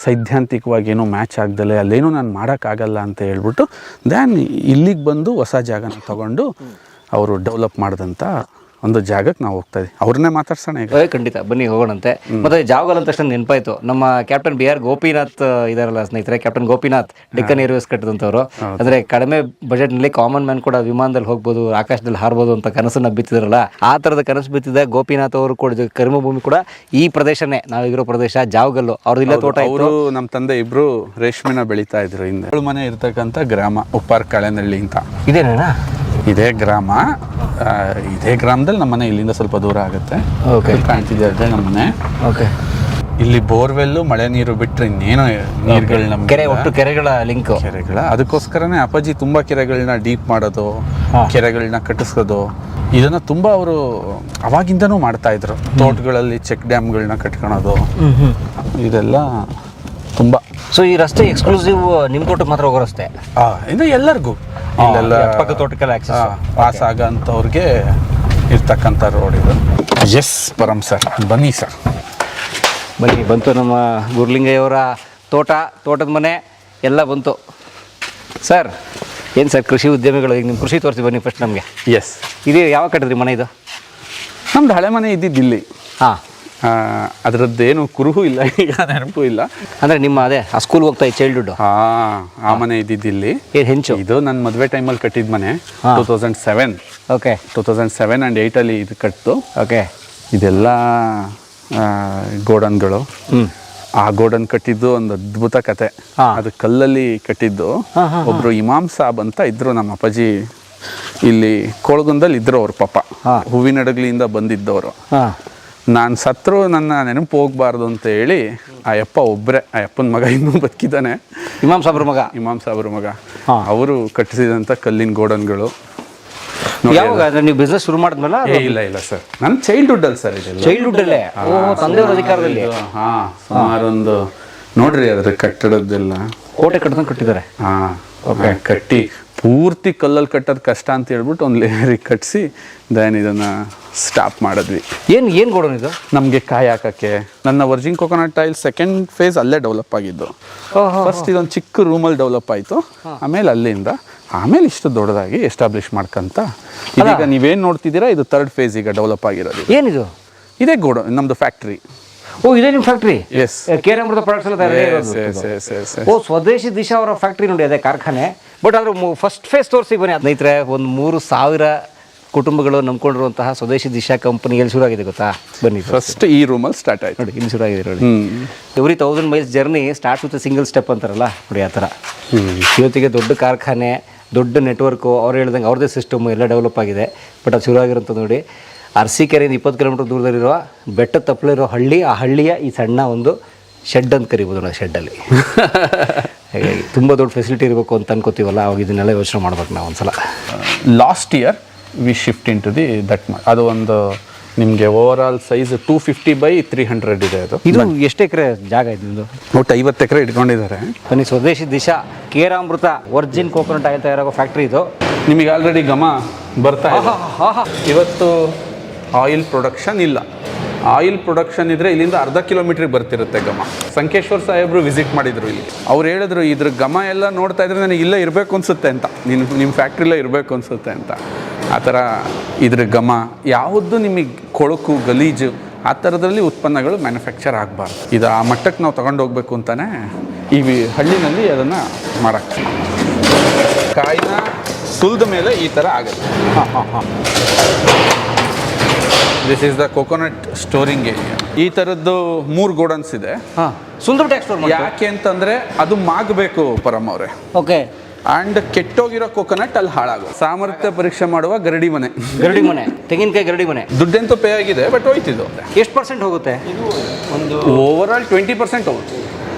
ಸೈದ್ಧಾಂತಿಕವಾಗಿ ಏನೋ ಮ್ಯಾಚ್ ಆಗ್ದಲೆ ಅಲ್ಲೇನೋ ನಾನು ಮಾಡೋಕ್ಕಾಗಲ್ಲ ಅಂತ ಹೇಳ್ಬಿಟ್ಟು ದ್ಯಾನ್ ಇಲ್ಲಿಗೆ ಬಂದು ಹೊಸ ಜಾಗನ ತಗೊಂಡು ಅವರು ಡೆವಲಪ್ ಮಾಡಿದಂಥ ಒಂದು ಜಾಗಕ್ಕೆ ನಾವು ಹೋಗ್ತಾ ಇದ್ದೀವಿ. ಅವ್ರನ್ನೇ ಮಾತಾಡ್ಸೋಣ ಈಗ. ಖಂಡಿತ ಬನ್ನಿ ಹೋಗೋಣಂತೆ. ಮತ್ತೆ ಜಾವಗಲ್ ಅಂತ ತಕ್ಷಣ ನೆನಪಾಯ್ತು, ನಮ್ಮ ಕ್ಯಾಪ್ಟನ್ BR ಗೋಪಿನಾಥ್ ಇದಾರಲ್ಲ ಸ್ನೇಹಿತರೆ, ಕ್ಯಾಪ್ಟನ್ ಗೋಪಿನಾಥ್ ಡೆಕ್ಕನ್ ಏರ್ವೇಸ್ ಕಟ್ಟಿದಂಥವ್ರು. ಅಂದರೆ ಕಡಿಮೆ ಬಜೆಟ್ನಲ್ಲಿ ಕಾಮನ್ ಮ್ಯಾನ್ ಕೂಡ ವಿಮಾನದಲ್ಲಿ ಹೋಗ್ಬೋದು, ಆಕಾಶದಲ್ಲಿ ಹಾರ್ಬೋದು ಅಂತ ಕನಸನ್ನ ಬಿತ್ತಿದ್ರಲ್ಲ, ಆ ಥರದ ಕನಸು ಬಿತ್ತಿದ ಗೋಪಿನಾಥ್ ಅವರು ಕೂಡ ಕರ್ಮಭೂಮಿ ಕೂಡ ಈ ಪ್ರದೇಶನೇ, ನಾವಿರೋ ಪ್ರದೇಶ ಜಾವಗಲ್ಲು. ಅವ್ರದ್ದು ಇಲ್ಲ ತೋಟ. ಅವರು ನಮ್ಮ ತಂದೆ ಇಬ್ರು ರೇಷ್ಮೆನ ಬೆಳೀತಾ ಇದ್ರು. ಹಿಂದೆ 7 ಮನೆ ಇರ್ತಕ್ಕಂಥ ಗ್ರಾಮ ಉಪ್ಪಾರ್ ಕಳೆನಹಳ್ಳಿ ಅಂತ ಇದೇನೇನಾ? ಇದೇ ಗ್ರಾಮ. ಇದೇ ಗ್ರಾಮದಲ್ಲಿ ನಮ್ಮ ಮನೆ ಇಲ್ಲಿಂದ ಸ್ವಲ್ಪ ದೂರ ಆಗುತ್ತೆ. ಕಾಣ್ತಿದೆ ಅದೇ ನಮ್ಮ ಮನೆ. ಓಕೆ. ಇಲ್ಲಿ ಬೋರ್ವೆಲ್ಲು, ಮಳೆ ನೀರು ಬಿಟ್ಟರೆ ಇನ್ನೇನೋ ನೀರುಗಳು ನಮ್ಮ ಕೆರೆ, ಒಟ್ಟು ಕೆರೆಗಳ ಲಿಂಕ್. ಕೆರೆಗಳ ಅದಕ್ಕೋಸ್ಕರನೇ ಅಪ್ಪಾಜಿ ತುಂಬ ಕೆರೆಗಳನ್ನ ಡೀಪ್ ಮಾಡೋದು, ಕೆರೆಗಳನ್ನ ಕಟ್ಟಿಸೋದು, ಇದನ್ನು ತುಂಬ ಅವರು ಅವಾಗಿಂದನೂ ಮಾಡ್ತಾ ಇದ್ರು. ತೋಟಗಳಲ್ಲಿ ಚೆಕ್ ಡ್ಯಾಮ್ಗಳನ್ನ ಕಟ್ಕೊಳೋದು, ಇದೆಲ್ಲ ತುಂಬ. ಸೊ ಈ ರಸ್ತೆ ಎಕ್ಸ್ಕ್ಲೂಸಿವ್ ನಿಮ್ಮ ತೋಟಕ್ಕೆ ಮಾತ್ರ ಹೋಗೋ ರಸ್ತೆ? ಇದು ಎಲ್ಲರಿಗೂ ಇಲ್ಲೆಲ್ಲ ಪಕ್ಕ ತೋಟಕ್ಕೆಲ್ಲ ಪಾಸ್ ಆಗಂಥವ್ರಿಗೆ ಇರ್ತಕ್ಕಂಥ ರೋಡ್ ಇದು. ಎಸ್ ಪರಮ್ ಸರ್, ಬನ್ನಿ ಸರ್. ಬನ್ನಿ, ಬಂತು ನಮ್ಮ ಗುರ್ಲಿಂಗಯ್ಯವರ ತೋಟದ ಮನೆ ಎಲ್ಲ ಬಂತು. ಸರ್ ಏನು ಸರ್ ಕೃಷಿ ಉದ್ಯಮಿಗಳು, ಈಗ ನಿಮ್ಮ ಕೃಷಿ ತೋರಿಸಿ ಬನ್ನಿ ಫಸ್ಟ್ ನಮಗೆ. ಎಸ್. ಇದು ಯಾವಾಗ ಕಟ್ಟಿದ್ರಿ ಮನೆ ಇದು? ನಮ್ದು ಹಳೆ ಮನೆ ಇದ್ದಿದ್ದಿಲ್ಲಿ. ಹಾಂ. ಅದರದ್ದೇನು ಕುರುಹು ಇಲ್ಲ, ಈಗ ನೆನಪು ಇಲ್ಲ. ಅಂದರೆ ನಿಮ್ಮ ಅದೇ ಆ ಸ್ಕೂಲ್ ಹೋಗ್ತಾ ಚೈಲ್ಡ್ಹುಡ್? ಆ ಮನೆ ಇದ್ದಿದ್ದಿಲ್ಲಿ. ಹೆಂಚು ಇದು ನನ್ನ ಮದುವೆ ಟೈಮಲ್ಲಿ ಕಟ್ಟಿದ ಮನೆ. 2007. ಓಕೆ. 2007 and 2008 ಇದು ಕಟ್ಟಿತು. ಓಕೆ. ಇದೆಲ್ಲ ಗೋಡನ್ಗಳು. ಆ ಗೋಡನ್ ಕಟ್ಟಿದ್ದು ಒಂದು ಅದ್ಭುತ ಕತೆ. ಅದು ಕಲ್ಲಲ್ಲಿ ಕಟ್ಟಿದ್ದು. ಒಬ್ರು ಇಮಾಮ್ ಸಾಬ್ ಅಂತ ಇದ್ರು ನಮ್ಮ ಅಪ್ಪಾಜಿ, ಇಲ್ಲಿ ಕೋಳಗುಂದಲ್ಲಿ ಇದ್ರು ಅವ್ರ ಪಾಪ. ಹೂವಿನಡಗಲಿಯಿಂದ ಬಂದಿದ್ದವರು. ನಾನು ಸತ್ರು ನನ್ನ ನೆನಪು ಹೋಗ್ಬಾರ್ದು ಅಂತ ಹೇಳಿ ಆ ಯಪ್ಪ ಒಬ್ಬರೇ, ಆ ಯಪ್ಪನ ಮಗ ಇನ್ನೂ ಬದುಕಿದ್ದಾನೆ, ಇಮಾಮ್ ಸಾಬ್ರ ಮಗ. ಅವರು ಕಟ್ಟಿಸಿದಂಥ ಕಲ್ಲಿನ ಗೋಡನ್ಗಳು. ಯಾವಾಗ ನೀವು ಬಿಸ್ನೆಸ್ ಶುರು ಮಾಡಿದ್ಮೇಲೆ? ಇಲ್ಲ ಸರ್, ನನ್ನ ಚೈಲ್ಡ್ಹುಡ್ಡಲ್ಲಿ ಸರ್. ಇದೆಲ್ಲ ಚೈಲ್ಡ್ಹುಡ್ಡಲ್ಲೇ ತಂದೆಯವ್ರ ಅಧಿಕಾರದಲ್ಲಿ? ಸುಮಾರೊಂದು ನೋಡ್ರಿ ಅದ್ರ ಕಟ್ಟಡದ್ದೆಲ್ಲ ಕೋಟೆ ಕಟ್ಟದಂಗೆ ಕಟ್ಟಿದ್ದಾರೆ. ಕಟ್ಟಿ ಪೂರ್ತಿ ಕಲ್ಲಲ್ಲಿ ಕಟ್ಟೋದು ಕಷ್ಟ ಅಂತ ಹೇಳ್ಬಿಟ್ಟು ಒಂದು ಲೇಯರಿಗೆ ಕಟ್ಟಿಸಿ ದೆನ್ ಇದನ್ನು ಸ್ಟಾಪ್ ಮಾಡಿದ್ವಿ. ಏನು ಗೋಡನ್ ಇದು? ನಮಗೆ ಕಾಯಿ ಹಾಕೋಕ್ಕೆ. ನನ್ನ Virgin coconut oil second phase ಅಲ್ಲೇ ಡೆವಲಪ್ ಆಗಿದ್ದು. ಫಸ್ಟ್ ಇದೊಂದು ಚಿಕ್ಕ ರೂಮಲ್ಲಿ ಡೆವಲಪ್ ಆಯಿತು, ಆಮೇಲೆ ಇಷ್ಟು ದೊಡ್ಡದಾಗಿ ಎಸ್ಟಾಬ್ಲಿಷ್ ಮಾಡ್ಕೊಂತ ಇದೀಗ ನೀವೇನು ನೋಡ್ತಿದ್ದೀರಾ, ಇದು 3rd ಫೇಸ್ ಈಗ ಡೆವಲಪ್ ಆಗಿರೋದು. ಏನಿದು? ಇದೇ ನಮ್ಮದು ಫ್ಯಾಕ್ಟ್ರಿ. ಇದೇ ನಿಮ್ಮ ಫ್ಯಾಕ್ಟ್ರಿ? ಎಸ್. ಕೇರಾಮೃತ ಪ್ರಾಡಕ್ಟ್ಸ್ ಎಲ್ಲ ತಯಾರಿ. ಸ್ವದೇಶಿ ದಿಶಾ ಅವರ ಫ್ಯಾಕ್ಟ್ರಿ ನೋಡಿ, ಅದೇ ಕಾರ್ಖಾನೆ. ಬಟ್ ಆದ್ರೆ ಫಸ್ಟ್ ಫೇಸ್ ತೋರಿಸಿ ಬನ್ನಿ. ಸ್ನೇಹಿತರೆ, ಒಂದು 3,000 ಕುಟುಂಬಗಳು ನಂಬ್ಕೊಂಡಿರುವಂತಹ ಸ್ವದೇಶಿ ದಿಶಾ ಕಂಪನಿ ಎಲ್ಲಿ ಶುರು ಆಗಿದೆ ಗೊತ್ತಾ? ಬನ್ನಿ. ಫಸ್ಟ್ ಈ ರೂಮಲ್ಲಿ ಸ್ಟಾರ್ಟ್ ಆಯ್ತು ನೋಡಿ, ಇಲ್ಲಿ ಶುರು ಆಗಿದೆ ನೋಡಿ. Every 1000 miles journey start with single step ಅಂತಾರಲ್ಲ ನೋಡಿ, ಆ ಥರ. ಇವತ್ತಿಗೆ ದೊಡ್ಡ ಕಾರ್ಖಾನೆ, ದೊಡ್ಡ ನೆಟ್ವರ್ಕು, ಅವ್ರು ಹೇಳ್ದಂಗೆ ಅವ್ರದ್ದೇ ಸಿಸ್ಟಮ್ ಎಲ್ಲ ಡೆವಲಪ್ ಆಗಿದೆ. ಬಟ್ ಅದು ಶುರು ಆಗಿರೋಂಥದ್ದು ನೋಡಿ, ಅರಸೀಕೆರೆಯಿಂದ 20 ಕಿಲೋಮೀಟರ್ ದೂರದಲ್ಲಿರುವ ಬೆಟ್ಟ ತಪ್ಪಲಿರೋ ಹಳ್ಳಿ. ಆ ಹಳ್ಳಿಯ ಈ ಸಣ್ಣ ಒಂದು ಶೆಡ್ ಅಂತ ಕರಿಬೋದು ನಾವು, ಶೆಡ್ಡಲ್ಲಿ. ಹಾಗಾಗಿ ತುಂಬ ದೊಡ್ಡ ಫೆಸಿಲಿಟಿ ಇರಬೇಕು ಅಂತ ಅನ್ಕೋತೀವಲ್ಲ, ಅವಾಗ ಇದನ್ನೆಲ್ಲ ಯೋಚನೆ ಮಾಡ್ಬೇಕು ನಾವು ಒಂದ್ಸಲ. Last year we shift into that. ಅದು ಒಂದು ನಿಮಗೆ ಓವರ್ ಆಲ್ ಸೈಜ್ 250 by 300 ಇದೆ. ಇದು ಎಷ್ಟು ಎಕರೆ ಜಾಗ ಇದೆ ನಿಮ್ಮದು? ಒಟ್ಟು 50 ಎಕರೆ ಇಟ್ಕೊಂಡಿದ್ದಾರೆ. ಬನ್ನಿ, Swadeshi Disha Keramrutha virgin coconut oil ತಯಾರಾಗೋ ಫ್ಯಾಕ್ಟ್ರಿ ಇದು. ನಿಮಗೆ ಆಲ್ರೆಡಿ ಘಮ ಬರ್ತಾ ಇದೆ. ಇವತ್ತು ಆಯಿಲ್ ಪ್ರೊಡಕ್ಷನ್ ಇಲ್ಲ. ಆಯಿಲ್ ಪ್ರೊಡಕ್ಷನ್ ಇದ್ದರೆ ಇಲ್ಲಿಂದ ಅರ್ಧ ಕಿಲೋಮೀಟ್ರಿಗೆ ಬರ್ತಿರುತ್ತೆ ಘಮ. ಸಂಕೇಶ್ವರ್ ಸಾಹೇಬರು ವಿಸಿಟ್ ಮಾಡಿದರು ಇಲ್ಲಿ. ಅವ್ರು ಹೇಳಿದ್ರು, ಇದ್ರ ಘಮ ಎಲ್ಲ ನೋಡ್ತಾ ಇದ್ರೆ ನನಗೆ ಇಲ್ಲೇ ಇರಬೇಕು ಅನಿಸುತ್ತೆ ಅಂತ, ನಿಮ್ಮ ಫ್ಯಾಕ್ಟ್ರಿಲೇ ಇರಬೇಕು ಅನಿಸುತ್ತೆ ಅಂತ. ಆ ಥರ ಇದ್ರ ಘಮ ಯಾವುದು ನಿಮಗೆ ಕೊಳಕು ಗಲೀಜು ಆ ಥರದ್ರಲ್ಲಿ ಉತ್ಪನ್ನಗಳು ಮ್ಯಾನುಫ್ಯಾಕ್ಚರ್ ಆಗಬಾರ್ದು. ಇದು ಆ ಮಟ್ಟಕ್ಕೆ ನಾವು ತಗೊಂಡೋಗ್ಬೇಕು ಅಂತಲೇ ಈ ಹಳ್ಳಿನಲ್ಲಿ ಅದನ್ನು ಮಾಡೋಕ್ಕೆ. ಕಾಯಿನ ಸುಲಿದ ಮೇಲೆ ಈ ಥರ ಆಗುತ್ತೆ. This is the coconut storing area. ಈ ಥರದ್ದು 3 ಗೋಡನ್ಸ್ ಇದೆ. ಯಾಕೆ ಅಂತಂದರೆ ಅದು ಮಾಗಬೇಕು ಪರಮ್ ಅವರೇ. ಓಕೆ. ಆ್ಯಂಡ್ ಕೆಟ್ಟೋಗಿರೋ ಕೋಕೋನಟ್ ಅಲ್ಲಿ ಹಾಳಾಗೋ. ಸಾಮರ್ಥ್ಯ ಪರೀಕ್ಷೆ ಮಾಡುವ ಗರಡಿ ಮನೆ, ತೆಂಗಿನಕಾಯಿ ಗರಡಿ ಮನೆ. ದುಡ್ಡೆಂತೂ ಪೇ ಆಗಿದೆ, ಬಟ್ ಹೋಯ್ತಿದ್ದು. ಎಷ್ಟು ಪರ್ಸೆಂಟ್ ಹೋಗುತ್ತೆ? ಒಂದು ಓವರ್ ಆಲ್ 20% ಹೋಗುತ್ತೆ.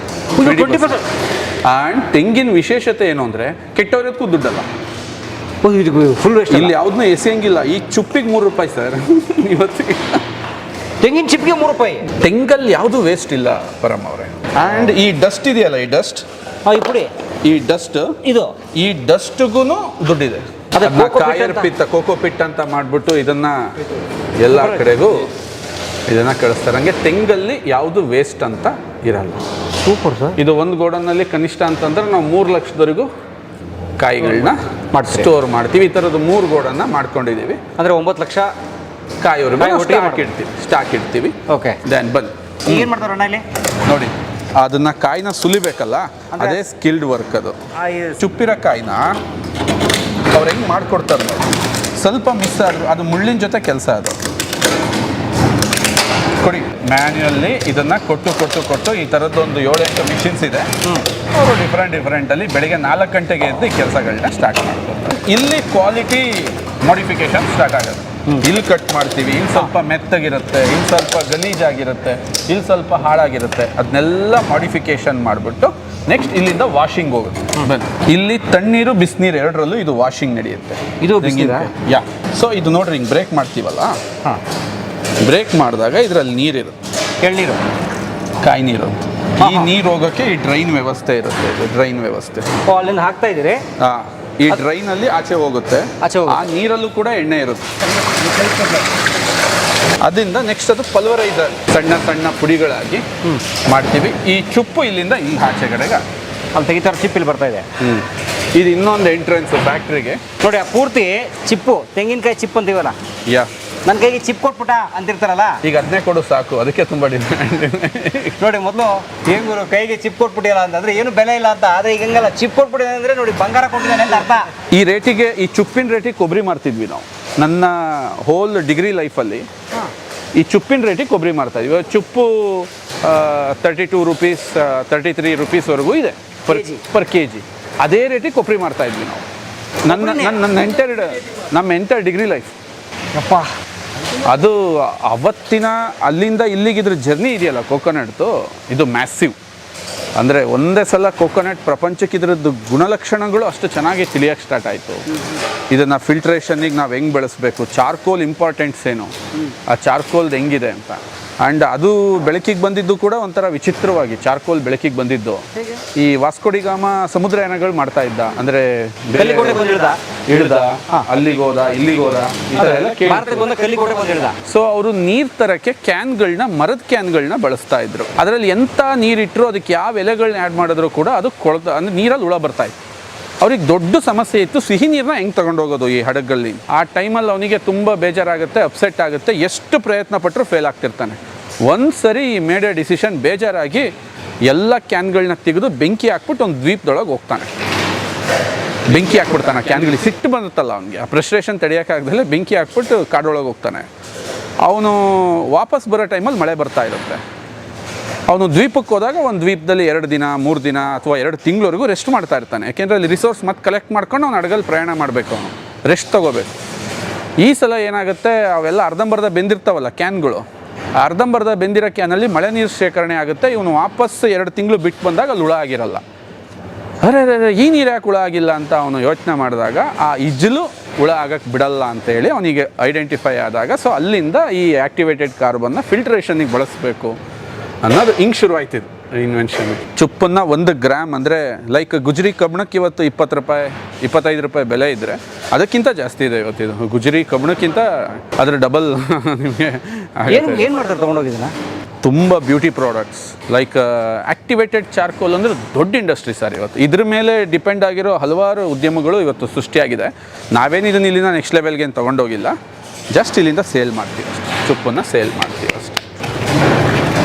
20%. ಆ್ಯಂಡ್ ತೆಂಗಿನ ವಿಶೇಷತೆ ಏನು ಅಂದರೆ ಕೆಟ್ಟೋಗಿರೋದಕ್ಕೂ ದುಡ್ಡಲ್ಲ. Full waste. ಇಲ್ಲಿ ಯಾವುದನ್ನೂ ಎಸೆಯಂಗಿಲ್ಲ. ಈ ಚುಪ್ಪಿಗೆ 3 ರೂಪಾಯಿ ಸರ್ ಇವತ್ತಿಗೆ. ತೆಂಗಿನ ಚಿಪ್ಗೆ 3 ರೂಪಾಯಿ. ತೆಂಗಲ್ಲಿ ಯಾವುದು ವೇಸ್ಟ್ ಇಲ್ಲ ಪರಮ್ ಅವರೇ. ಆ್ಯಂಡ್ ಈ ಡಸ್ಟ್ ಇದೆಯಲ್ಲ, ಈ ಡಸ್ಟ್, ಈ ಪುಡಿ, ಈ ಡಸ್ಟ್, ಇದು ಈ ಡಸ್ಟ್ಗೂ ದುಡ್ಡಿದೆ. ಅದೇ ಅದನ್ನ ಕೋಕೋ ಪಿಟ್ ಕಾಯರ್ ಅಂತ. ಪಿತ್ತ, ಕೋಕೋ ಪಿಟ್ ಅಂತ ಮಾಡಿಬಿಟ್ಟು ಇದನ್ನ ಎಲ್ಲ ಕಡೆಗೂ ಇದನ್ನ ಕಳಿಸ್ತಾರೆ. ಹಂಗೆ ತೆಂಗಲ್ಲಿ ಯಾವುದು ವೇಸ್ಟ್ ಅಂತ ಇರಲ್ಲ. Super sir. ಇದು ಒಂದು ಗೋಡನ್ನಲ್ಲಿ ಕನಿಷ್ಠ ಅಂತಂದ್ರೆ ನಾವು 3 ಲಕ್ಷದವರೆಗೂ ಕಾಯಿಗಳನ್ನ ಸ್ಟೋರ್ ಮಾಡ್ತೀವಿ. ಈ ಥರದ್ದು 3 ಗೋಡನ್ನ ಮಾಡ್ಕೊಂಡಿದ್ದೀವಿ. ಅಂದರೆ 9 ಲಕ್ಷ ಕಾಯಿವರೆಗೂ ಒಟ್ಟಿಗೆ ಸ್ಟಾಕ್ ಇಡ್ತೀವಿ. ಓಕೆ. ದೆನ್ ಬನ್ನಿ, ಏನು ಮಾಡ್ತಾರೆ ಅಣ್ಣ ಇಲ್ಲಿ ನೋಡಿ, ಅದನ್ನ ಕಾಯಿನ ಸುಲಿಬೇಕಲ್ಲ, ಅದೇ ಸ್ಕಿಲ್ಡ್ ವರ್ಕ್. ಅದು ಚುಪ್ಪಿರೋ ಕಾಯಿನ ಅವ್ರು ಹೆಂಗೆ ಮಾಡ್ಕೊಡ್ತಾರೆ ನೋಡಿ, ಸ್ವಲ್ಪ ಮಿಸ್ ಅದು ಮುಳ್ಳಿನ ಜೊತೆ ಕೆಲಸ. ಅದು ಕೊಡಿ, ಮ್ಯಾನ್ಯುಯಲ್ಲಿ ಇದನ್ನ ಕೊಟ್ಟು ಈ ಥರದ್ದೊಂದು 7-8 ಮಿಷಿನ್ಸ್ ಇದೆ. ಅವರು ಡಿಫ್ರೆಂಟಲ್ಲಿ ಬೆಳಿಗ್ಗೆ 4 ಗಂಟೆಗೆ ಎದ್ದು ಈ ಕೆಲಸಗಳನ್ನ ಸ್ಟಾರ್ಟ್ ಮಾಡ್ಕೊತಾರೆ. ಇಲ್ಲಿ ಕ್ವಾಲಿಟಿ ಮಾಡಿಫಿಕೇಶನ್ ಸ್ಟಾರ್ಟ್ ಆಗುತ್ತೆ. ಇಲ್ಲಿ ಕಟ್ ಮಾಡ್ತೀವಿ, ಇಲ್ಲಿ ಸ್ವಲ್ಪ ಮೆತ್ತಗಿರುತ್ತೆ, ಇಲ್ಲಿ ಸ್ವಲ್ಪ ಗಲೀಜಾಗಿರುತ್ತೆ, ಇಲ್ಲಿ ಸ್ವಲ್ಪ ಹಾಳಾಗಿರುತ್ತೆ. ಅದನ್ನೆಲ್ಲ ಮಾಡಿಫಿಕೇಶನ್ ಮಾಡಿಬಿಟ್ಟು ನೆಕ್ಸ್ಟ್ ಇಲ್ಲಿಂದ ವಾಷಿಂಗ್ ಹೋಗುತ್ತೆ. ಇಲ್ಲಿ ತಣ್ಣೀರು ಬಿಸಿನೀರು ಎರಡರಲ್ಲೂ ಇದು ವಾಷಿಂಗ್ ನಡೆಯುತ್ತೆ. ಇದು ಯಾ. ಸೊ ಇದು ನೋಡ್ರಿ, ಹಿಂಗೆ ಬ್ರೇಕ್ ಮಾಡ್ತೀವಲ್ಲ, ಬ್ರೇಕ್ ಮಾಡಿದಾಗ ಇದರಲ್ಲಿ ನೀರಿರುತ್ತೆ, ಎಳ್ನೀರು, ಕಾಯಿ ನೀರು. ಈ ನೀರು ಹೋಗೋಕ್ಕೆ ಈ ಡ್ರೈನ್ ವ್ಯವಸ್ಥೆ ಇರುತ್ತೆ. ಇದು ಡ್ರೈನ್ ವ್ಯವಸ್ಥೆ. ಅಲ್ಲಿಂದ ಹಾಕ್ತಾ ಇದ್ದೀರಿ. ಈ ಡ್ರೈನಲ್ಲಿ ಆಚೆ ಹೋಗುತ್ತೆ. ಆ ನೀರಲ್ಲೂ ಕೂಡ ಎಣ್ಣೆ ಇರುತ್ತೆ. ಅದರಿಂದ ನೆಕ್ಸ್ಟ್ ಅದು ಪಲ್ವರೈಸರ್ ಸಣ್ಣ ಸಣ್ಣ ಪುಡಿಗಳಾಗಿ ಮಾಡ್ತೀವಿ. ಈ ಚುಪ್ಪು ಇಲ್ಲಿಂದ ಇಲ್ಲಿ ಆಚೆ ಕಡೆಗೆ ಅಲ್ಲಿ ತೆಗಿತಾರೆ. ಚಿಪ್ ಇಲ್ಲಿ ಬರ್ತಾ ಇದೆ. ಇದು ಇನ್ನೊಂದು ಎಂಟ್ರೆನ್ಸ್ ಫ್ಯಾಕ್ಟ್ರಿಗೆ. ನೋಡಿ, ಆ ಪೂರ್ತಿ ಚಿಪ್ಪು, ತೆಂಗಿನಕಾಯಿ ಚಿಪ್ ಅಂತೀವಲ್ಲ, ಯಾ, ನನ್ನ ಕೈಗೆ ಚಿಪ್ ಕೊಟ್ಬಿಟ್ಟ ಅಂತಿರ್ತಾರಲ್ಲ, ಈಗ ಅದನ್ನೇ ಕೊಡು ಸಾಕು, ಅದಕ್ಕೆ ತುಂಬ ಡಿಮ್ಯಾಂಡ್. ನೋಡಿ, ಮೊದಲು ಹೆಂಗೂರು ಕೈಗೆ ಚಿಪ್ ಕೊಟ್ಬಿಟ್ಟಿಲ್ಲ ಅಂತಂದ್ರೆ ಏನು ಬೆಲೆ ಇಲ್ಲ ಅಂತ. ಆದರೆ ಈಗ ಹಂಗಲ್ಲ, ಚಿಪ್ ಕೊಟ್ಬಿಟ್ಟಿದೆ ಅಂದರೆ ನೋಡಿ ಬಂಗಾರ ಕೊಟ್ಟಿದ್ದಾನೆ ಅಂತ ಅರ್ಥ. ಈ ರೇಟಿಗೆ, ಈ ಚುಪ್ಪಿನ ರೇಟಿಗೆ ಕೊಬ್ಬರಿ ಮಾರ್ತಿದ್ವಿ ನಾವು. ನನ್ನ ಹೋಲ್ ಡಿಗ್ರಿ ಲೈಫಲ್ಲಿ ಈ ಚುಪ್ಪಿನ ರೇಟಿಗೆ ಕೊಬ್ಬರಿ ಮಾರ್ತಾ ಇದ್ವಿ. ಚುಪ್ಪು 32 ರೂಪೀಸ್ 33 ರೂಪೀಸ್ವರೆಗೂ ಇದೆ ಪರ್ ಕೆ ಜಿ. ಅದೇ ರೇಟಿಗೆ ಕೊಬ್ಬರಿ ಮಾರ್ತಾ ಇದ್ವಿ ನಾವು. ನಮ್ಮ ಎಂಟರ್ ಡಿಗ್ರಿ ಲೈಫ್. ಅಪ್ಪ, ಅದು ಅವತ್ತಿನ ಅಲ್ಲಿಂದ ಇಲ್ಲಿಗಿದ್ರ ಜರ್ನಿ ಇದೆಯಲ್ಲ ಕೋಕೋನಟ್ದು, ಇದು ಮ್ಯಾಸಿವ್. ಅಂದರೆ ಒಂದೇ ಸಲ ಕೋಕೋನಟ್ ಪ್ರಪಂಚಕ್ಕೆ ಇದರದ್ದು ಗುಣಲಕ್ಷಣಗಳು ಅಷ್ಟು ಚೆನ್ನಾಗಿ ತಿಳಿಯೋಕ್ಕೆ ಸ್ಟಾರ್ಟ್ ಆಯಿತು. ಇದನ್ನು ಫಿಲ್ಟ್ರೇಷನ್ನಿಗೆ ನಾವು ಹೆಂಗೆ ಬೆಳೆಸಬೇಕು, ಚಾರ್ಕೋಲ್ ಇಂಪಾರ್ಟೆಂಟ್ಸ್ ಏನು, ಆ ಚಾರ್ಕೋಲ್ದು ಹೆಂಗಿದೆ ಅಂತ. ಆ್ಯಂಡ್ ಅದು ಬೆಳಕಿಗೆ ಬಂದಿದ್ದು ಕೂಡ ಒಂಥರ ವಿಚಿತ್ರವಾಗಿ ಚಾರ್ಕೋಲ್ ಬೆಳಕಿಗೆ ಬಂದಿದ್ದು ಈ ವಾಸ್ಕೋಡಿಗಾಮ ಸಮುದ್ರಯಾನಗಳು ಮಾಡ್ತಾ ಇದ್ದ. ಅಂದರೆ ಇಳ್ದ, ಅಲ್ಲಿಗೆ ಹೋದ, ಇಲ್ಲಿಗೆ ಹೋದ, ಈ ಥರ ಎಲ್ಲ. ಸೊ ಅವರು ನೀರು ತರಕ್ಕೆ ಕ್ಯಾನ್ಗಳನ್ನ, ಮರದ ಕ್ಯಾನ್ಗಳನ್ನ ಬಳಸ್ತಾ ಇದ್ರು. ಅದರಲ್ಲಿ ಎಂಥ ನೀರಿಟ್ಟರು, ಅದಕ್ಕೆ ಯಾವ ಎಲೆಗಳನ್ನ ಆ್ಯಡ್ ಮಾಡಿದ್ರು ಕೂಡ ಅದು ಅಂದರೆ ನೀರಲ್ಲಿ ಹುಳ ಬರ್ತಾ ಇತ್ತು. ಅವ್ರಿಗೆ ದೊಡ್ಡ ಸಮಸ್ಯೆ ಇತ್ತು, ಸಿಹಿ ನೀರನ್ನ ಹೆಂಗೆ ತೊಗೊಂಡೋಗೋದು ಈ ಹಡಗಲ್ಲಿ. ಆ ಟೈಮಲ್ಲಿ ಅವನಿಗೆ ತುಂಬ ಬೇಜಾರಾಗುತ್ತೆ, ಅಪ್ಸೆಟ್ ಆಗುತ್ತೆ, ಎಷ್ಟು ಪ್ರಯತ್ನ ಪಟ್ಟರು ಫೇಲ್ ಆಗ್ತಿರ್ತಾನೆ. ಒಂದು ಸರಿ ಈ ಮೇಡ್ ಎ ಡಿಸಿಷನ್, ಬೇಜಾರಾಗಿ ಎಲ್ಲ ಕ್ಯಾನ್ಗಳನ್ನ ತೆಗೆದು ಬೆಂಕಿ ಹಾಕ್ಬಿಟ್ಟು ಒಂದು ದ್ವೀಪದೊಳಗೆ ಹೋಗ್ತಾನೆ. ಬೆಂಕಿ ಹಾಕ್ಬಿಡ್ತಾನೆ ಕ್ಯಾನ್ಗಳಿಗೆ. ಸಿಟ್ಟು ಬಂದುತ್ತಲ್ಲ ಅವನಿಗೆ, ಆ ಫ್ರಸ್ಟ್ರೇಷನ್ ತಡೆಯೋಕ್ಕಾಗ್ದಲ್ಲೇ ಬೆಂಕಿ ಹಾಕ್ಬಿಟ್ಟು ಕಾಡೊಳಗೆ ಹೋಗ್ತಾನೆ. ಅವನು ವಾಪಸ್ ಬರೋ ಟೈಮಲ್ಲಿ ಮಳೆ ಬರ್ತಾ ಇರುತ್ತೆ. ಅವನು ದ್ವೀಪಕ್ಕೆ ಹೋದಾಗ ಒಂದು ದ್ವೀಪದಲ್ಲಿ 2 ದಿನ 3 ದಿನ ಅಥವಾ 2 ತಿಂಗಳವರೆಗೂ ರೆಸ್ಟ್ ಮಾಡ್ತಾ ಇರ್ತಾನೆ. ಯಾಕೆಂದರೆ ಅಲ್ಲಿ ರಿಸೋರ್ಸ್ ಮತ್ತೆ ಕಲೆಕ್ಟ್ ಮಾಡ್ಕೊಂಡು ಅವ್ನು ಹಡಗಲ್ಲಿ ಪ್ರಯಾಣ ಮಾಡಬೇಕು, ಅವನು ರೆಸ್ಟ್ ತೊಗೋಬೇಕು. ಈ ಸಲ ಏನಾಗುತ್ತೆ, ಅವೆಲ್ಲ ಅರ್ಧಂಬರ್ಧ ಬೆಂದಿರ್ತಾವಲ್ಲ ಕ್ಯಾನ್ಗಳು, ಅರ್ಧಂಬರ್ಧ ಬೆಂದಿರೋ ಕ್ಯಾನಲ್ಲಿ ಮಳೆ ನೀರು ಶೇಖರಣೆ ಆಗುತ್ತೆ. ಇವನು ವಾಪಸ್ 2 ತಿಂಗಳು ಬಿಟ್ಟು ಬಂದಾಗ ಅಲ್ಲಿ ಹುಳ ಆಗಿರಲ್ಲ. ಅರೆ ಈ ನೀರು ಯಾಕೆ ಹುಳ ಆಗಿಲ್ಲ ಅಂತ ಅವನು ಯೋಚನೆ ಮಾಡಿದಾಗ, ಆ ಇಜ್ಜಲು ಹುಳ ಆಗಕ್ಕೆ ಬಿಡಲ್ಲ ಅಂತೇಳಿ ಅವನಿಗೆ ಐಡೆಂಟಿಫೈ ಆದಾಗ, ಸೊ ಅಲ್ಲಿಂದ ಈ ಆ್ಯಕ್ಟಿವೇಟೆಡ್ ಕಾರ್ಬನ್ನ ಫಿಲ್ಟ್ರೇಷನಿಗೆ ಬಳಸಬೇಕು ಅನ್ನೋದು ಹಿಂಗೆ ಶುರುವಾಯ್ತಿದ್ದು ಇನ್ವೆನ್ಷನ್. ಚುಪ್ಪನ್ನು 1 ಗ್ರಾಮ್ ಅಂದರೆ ಲೈಕ್ ಗುಜರಿ ಕಬ್ಬಣಕ್ಕೆ ಇವತ್ತು 20 ರೂಪಾಯಿ 25 ರೂಪಾಯಿ ಬೆಲೆ ಇದ್ದರೆ ಅದಕ್ಕಿಂತ ಜಾಸ್ತಿ ಇದೆ ಇವತ್ತಿದು. ಗುಜರಿ ಕಬ್ಬಣಕ್ಕಿಂತ ಅದರ ಡಬಲ್ ನಿಮಗೆ. ಏನು ಮಾಡ್ತಾರೆ ತೊಗೊಂಡೋಗಿದ್ದೀನ? ತುಂಬ beauty products like activated charcoal ಅಂದರೆ ದೊಡ್ಡ ಇಂಡಸ್ಟ್ರಿ ಸರ್ ಇವತ್ತು. ಇದ್ರ ಮೇಲೆ ಡಿಪೆಂಡ್ ಆಗಿರೋ ಹಲವಾರು ಉದ್ಯಮಗಳು ಇವತ್ತು ಸೃಷ್ಟಿಯಾಗಿದೆ. ನಾವೇನು ಇದನ್ನು ಇಲ್ಲಿಂದ ನೆಕ್ಸ್ಟ್ ಲೆವೆಲ್ಗೆ ಏನು ತೊಗೊಂಡೋಗಿಲ್ಲ, ಜಸ್ಟ್ ಇಲ್ಲಿಂದ ಸೇಲ್ ಮಾಡ್ತೀವಿ ಅಷ್ಟೇ, ಚುಪ್ಪನ್ನು ಸೇಲ್ ಮಾಡ್ತೀವಿ ಅಷ್ಟೇ.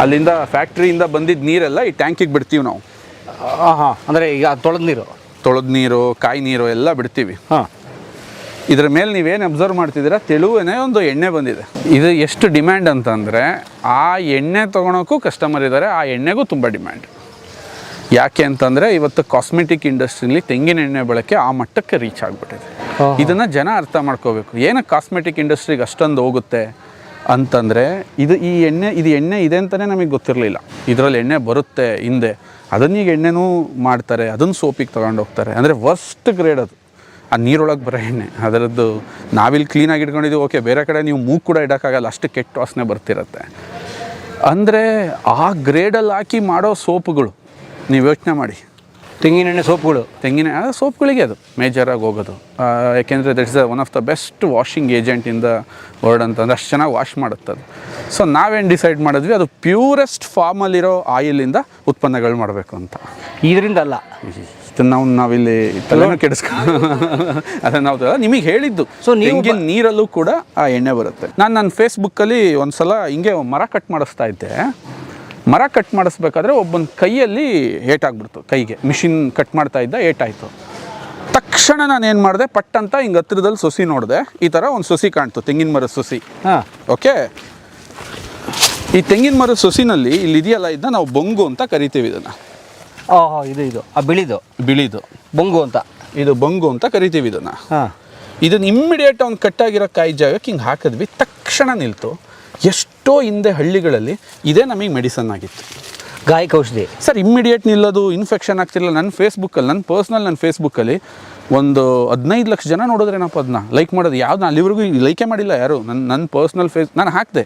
ಅಲ್ಲಿಂದ ಫ್ಯಾಕ್ಟ್ರಿಯಿಂದ ಬಂದಿದ್ದ ನೀರೆಲ್ಲ ಈ ಟ್ಯಾಂಕಿಗೆ ಬಿಡ್ತೀವಿ ನಾವು. ಅಂದರೆ ಈಗ ತೊಳೆದ ನೀರು ಕಾಯಿ ನೀರು ಎಲ್ಲ ಬಿಡ್ತೀವಿ. ಇದರ ಮೇಲೆ ನೀವೇನು ಅಬ್ಸರ್ವ್ ಮಾಡ್ತಿದ್ದೀರಾ, ತೆಳುವೇ ಒಂದು ಎಣ್ಣೆ ಬಂದಿದೆ. ಇದು ಎಷ್ಟು ಡಿಮ್ಯಾಂಡ್ ಅಂತಂದರೆ, ಆ ಎಣ್ಣೆ ತೊಗೊಳೋಕ್ಕೂ ಕಸ್ಟಮರ್ ಇದ್ದಾರೆ, ಆ ಎಣ್ಣೆಗೂ ತುಂಬ ಡಿಮ್ಯಾಂಡ್. ಯಾಕೆ ಅಂತಂದರೆ ಇವತ್ತು ಕಾಸ್ಮೆಟಿಕ್ ಇಂಡಸ್ಟ್ರಿಲಿ ತೆಂಗಿನ ಎಣ್ಣೆ ಬಳಕೆ ಆ ಮಟ್ಟಕ್ಕೆ ರೀಚ್ ಆಗಿಬಿಟ್ಟಿದೆ. ಇದನ್ನು ಜನ ಅರ್ಥ ಮಾಡ್ಕೋಬೇಕು. ಏನಕ್ಕೆ ಕಾಸ್ಮೆಟಿಕ್ ಇಂಡಸ್ಟ್ರಿಗೆ ಅಷ್ಟೊಂದು ಹೋಗುತ್ತೆ ಅಂತಂದರೆ, ಇದು ಎಣ್ಣೆ ಇದೆ ಅಂತಲೇ ನಮಗೆ ಗೊತ್ತಿರಲಿಲ್ಲ. ಇದರಲ್ಲಿ ಎಣ್ಣೆ ಬರುತ್ತೆ ಹಿಂದೆ, ಅದನ್ನೀಗ ಎಣ್ಣೆನೂ ಮಾಡ್ತಾರೆ, ಅದನ್ನು ಸೋಪಿಗೆ ತೊಗೊಂಡು ಹೋಗ್ತಾರೆ. ಅಂದರೆ ವರ್ಸ್ಟ್ ಗ್ರೇಡ್ ಅದು. ಆ ನೀರೊಳಗೆ ಬರೋ ಎಣ್ಣೆ ಅದರದ್ದು ನಾವಿಲ್ಲಿ ಕ್ಲೀನಾಗಿ ಇಟ್ಕೊಂಡಿದ್ದೀವಿ. ಓಕೆ, ಬೇರೆ ಕಡೆ ನೀವು ಮೂಗು ಕೂಡ ಇಡೋಕ್ಕಾಗಲ್ಲ, ಅಷ್ಟು ಕೆಟ್ಟ ವಾಸನೆ ಬರ್ತಿರತ್ತೆ. ಅಂದರೆ ಆ ಗ್ರೇಡಲ್ಲಿ ಹಾಕಿ ಮಾಡೋ ಸೋಪುಗಳು ನೀವು ಯೋಚನೆ ಮಾಡಿ. ತೆಂಗಿನೆಣ್ಣೆ ಸೋಪುಗಳು, ತೆಂಗಿನ ಸೋಪ್ಗಳಿಗೆ ಅದು ಮೇಜರಾಗಿ ಹೋಗೋದು. ಯಾಕೆಂದರೆ that is one of the best washing agent in the world ಅಂತಂದ್ರೆ ಅಷ್ಟು ಚೆನ್ನಾಗಿ ವಾಶ್ ಮಾಡುತ್ತೆ ಅದು. ಸೊ ನಾವೇನು ಡಿಸೈಡ್ ಮಾಡಿದ್ವಿ, ಅದು ಪ್ಯೂರೆಸ್ಟ್ ಫಾರ್ಮಲ್ಲಿರೋ ಆಯಿಲಿಂದ ಉತ್ಪನ್ನಗಳು ಮಾಡಬೇಕು ಅಂತ. ಇದರಿಂದ ಅಲ್ಲ, ನಾವಿಲ್ಲಿ ತಲೆನೂ ಕೆಡಿಸ್ಕೊಂಡು ಅದನ್ನು ನಾವು ನಿಮಗೆ ಹೇಳಿದ್ದು. ಸೊ ತೆಂಗಿನ ನೀರಲ್ಲೂ ಕೂಡ ಆ ಎಣ್ಣೆ ಬರುತ್ತೆ. ನಾನು ನನ್ನ ಫೇಸ್ಬುಕ್ಕಲ್ಲಿ ಒಂದು ಸಲ ಹಿಂಗೆ ಮರ ಕಟ್ ಮಾಡಿಸ್ತಾ ಇದ್ದೆ. ಮರ ಕಟ್ ಮಾಡಿಸ್ಬೇಕಾದ್ರೆ ಒಬ್ಬನ ಕೈಯಲ್ಲಿ ಏಟಾಗ್ಬಿಡ್ತು, ಕೈಗೆ ಮಿಷಿನ್ ಕಟ್ ಮಾಡ್ತಾ ಇದ್ದ, ಏಟಾಯಿತು. ತಕ್ಷಣ ನಾನು ಏನು ಮಾಡಿದೆ, ಪಟ್ ಅಂತ ಹಿಂಗೆ ಹತ್ತಿರದಲ್ಲಿ ಸೊಸಿ ನೋಡಿದೆ. ಈ ಥರ ಒಂದು ಸೊಸಿ ಕಾಣ್ತು, ತೆಂಗಿನ ಮರದ ಸೊಸಿ. ಓಕೆ, ಈ ತೆಂಗಿನ ಮರದ ಸೊಸಿನಲ್ಲಿ ಇಲ್ಲಿ ಇದೆಯಲ್ಲ, ಇದನ್ನ ನಾವು ಬೊಂಗು ಅಂತ ಕರಿತೀವಿ. ಇದನ್ನು ಇದು ಬಿಳಿದು ಬೊಂಗು ಅಂತ, ಇದು ಬೊಂಗು ಅಂತ ಕರಿತೀವಿ ಇದನ್ನು. ಇದನ್ನು ಇಮ್ಮಿಡಿಯೇಟ್ ಅವ್ನು ಕಟ್ಟಾಗಿರೋ ಕಾಯಿ ಜಾಗಕ್ಕೆ ಹಿಂಗೆ ಹಾಕಿದ್ವಿ, ತಕ್ಷಣ ನಿಲ್ತು. ಎಷ್ಟೋ ಹಿಂದೆ ಹಳ್ಳಿಗಳಲ್ಲಿ ಇದೇ ನಮಗೆ ಮೆಡಿಸನ್ ಆಗಿತ್ತು, ಗಾಯಕ ಔಷಧಿ. ಸರ್ ಇಮ್ಮಿಡಿಯೇಟ್ ನಿಲ್ಲೋದು, ಇನ್ಫೆಕ್ಷನ್ ಆಗ್ತಿರಲಿಲ್ಲ. ನನ್ನ ಫೇಸ್ಬುಕ್ಕಲ್ಲಿ, ನನ್ನ ಫೇಸ್ಬುಕ್ಕಲ್ಲಿ ಒಂದು 15 ಲಕ್ಷ ಜನ ನೋಡಿದ್ರೇನಪ್ಪ ಅದನ್ನ ಲೈಕ್ ಮಾಡೋದು. ಯಾವ್ದು ಅಲ್ಲಿವರೆಗೂ ಲೈಕೇ ಮಾಡಿಲ್ಲ ಯಾರು. ನನ್ನ ಪರ್ಸ್ನಲ್ ನಾನು ಹಾಕಿದೆ.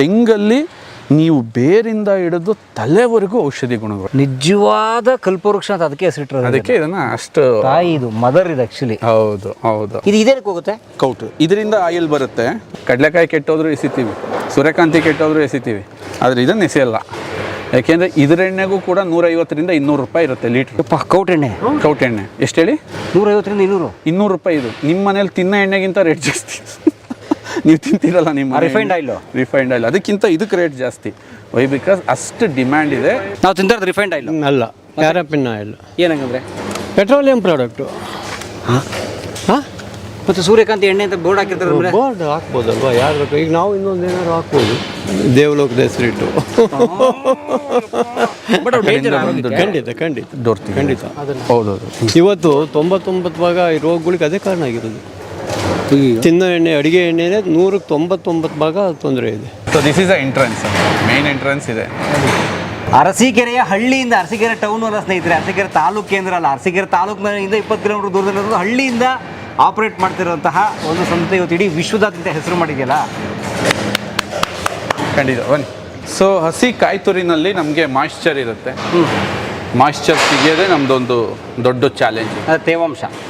ತೆಂಗಲ್ಲಿ ನೀವು ಬೇರಿಂದ ಹಿಡಿದು ತಲೆವರೆಗೂ ಔಷಧಿ ಗುಣಗಳು. ನಿಜವಾದ ಕಲ್ಪವೃಕ್ಷ ಅಂತ ಅದಕ್ಕೆ ಹೆಸರಿಟ್ಟರು. ಅದಕ್ಕೆ ಇದನ್ನು ಅಷ್ಟು ತಾಯಿ, ಇದು ಮದರ್ ಇದು ಆ್ಯಕ್ಚುಲಿ. ಹೌದು ಹೌದು. ಇದು ಇದೇನಕ್ಕೆ ಹೋಗುತ್ತೆ? ಕೌಟು. ಇದರಿಂದ ಆಯಿಲ್ ಬರುತ್ತೆ. ಕಡಲೆಕಾಯಿ ಕೆಟ್ಟೋದ್ರೂ ಎಸಿತೀವಿ, ಸೂರ್ಯಕಾಂತಿ ಕೆಟ್ಟೋದ್ರೂ ಎಸಿತೀವಿ, ಆದರೆ ಇದನ್ನು ಎಸೆಯಲ್ಲ. ಯಾಕೆಂದರೆ ಇದರ ಎಣ್ಣೆಗೂ ಕೂಡ 150ರಿಂದ 200 ರೂಪಾಯಿ ಇರುತ್ತೆ ಲೀಟ್ರ್. ಕೌಟೆಣ್ಣೆ, ಕೌಟೆಣ್ಣೆ ಎಷ್ಟು ಹೇಳಿ? 150ರಿಂದ 200 ರೂಪಾಯಿ. ಇದು ನಿಮ್ಮ ಮನೇಲಿ ತಿನ್ನೋ ಎಣ್ಣೆಗಿಂತ ರೇಟ್ ಜಾಸ್ತಿ. ನೀವು ತಿಂತೀರಲ್ಲ ನಿಮ್ಮ ರಿಫೈಂಡ್ ಆಯಿಲ್, ಅದಕ್ಕಿಂತ ಇದಕ್ಕೆ ರೇಟ್ ಜಾಸ್ತಿ. ವೈ ಬಿಕಾಸ್ ಅಷ್ಟು ಡಿಮ್ಯಾಂಡ್ ಇದೆ. ನಾವು ತಿಂತಾರದು ರಿಫೈಂಡ್ ಆಯಿಲ್ ಅಲ್ಲ, ಪ್ಯಾರಾಫಿನ್ ಆಯಿಲ್. ಏನಂಗಂದ್ರೆ ಪೆಟ್ರೋಲಿಯಂ ಪ್ರಾಡಕ್ಟು. ಮತ್ತು ಸೂರ್ಯಕಾಂತಿ ಎಣ್ಣೆ ಅಂತ ಬೋರ್ಡ್ ಹಾಕಿರ್ತಾರೆ. ಬೋರ್ಡ್ ಹಾಕ್ಬೋದಲ್ವಾ, ಯಾರು ಬೇಕು. ಈಗ ನಾವು ಇನ್ನೊಂದು ಏನಾದ್ರು ಹಾಕ್ಬೋದು, ದೇವಲೋಕದ ಹೆಸರಿಟ್ಟು. ಖಂಡಿತ ಖಂಡಿತ. ಹೌದೌದು. ಇವತ್ತು 99 ಭಾಗ ಈ ರೋಗಗಳಿಗೆ ಅದೇ ಕಾರಣ ಆಗಿರೋದು. ತಿನ್ನೋ ಎಣ್ಣೆ, ಅಡುಗೆ ಎಣ್ಣೆನೇ 199 ಭಾಗ ತೊಂದರೆ ಇದೆ. So this is a entrance, main entrance ಇದೆ. ಅರಸೀಕೆರೆಯ ಹಳ್ಳಿಯಿಂದ, ಅರಸೀಕೆರೆ ಟೌನ್ ಅಲ್ಲ ಸ್ನೇಹಿತರೆ, ಅರಸೀಕೆರೆ ತಾಲೂಕು ಕೇಂದ್ರ ಅಲ್ಲ, ಅರಸೀಕೆರೆ ತಾಲೂಕಿನಿಂದ 20 ಕಿಲೋಮೀಟರ್ ದೂರದಲ್ಲಿರೋದು, ಹಳ್ಳಿಯಿಂದ ಆಪರೇಟ್ ಮಾಡ್ತಿರುವಂತಹ ಒಂದು ಸಂಸ್ಥೆ ಇವತ್ತು ಇಡೀ ವಿಶ್ವದಾದ್ಯಂತ ಹೆಸರು ಮಾಡಿದೆಯಲ್ಲ. ಖಂಡಿತ ಬನ್ನಿ. ಸೊ ಹಸಿ ಕಾಯಿ ತುರಿನಲ್ಲಿ ನಮಗೆ ಮಾಯಿಶ್ಚರ್ ಇರುತ್ತೆ. ಮಾಯಿಶ್ಚರ್ ತೆಗಿಯೋದೇ ನಮ್ಮದೊಂದು ದೊಡ್ಡ ಚಾಲೆಂಜ್.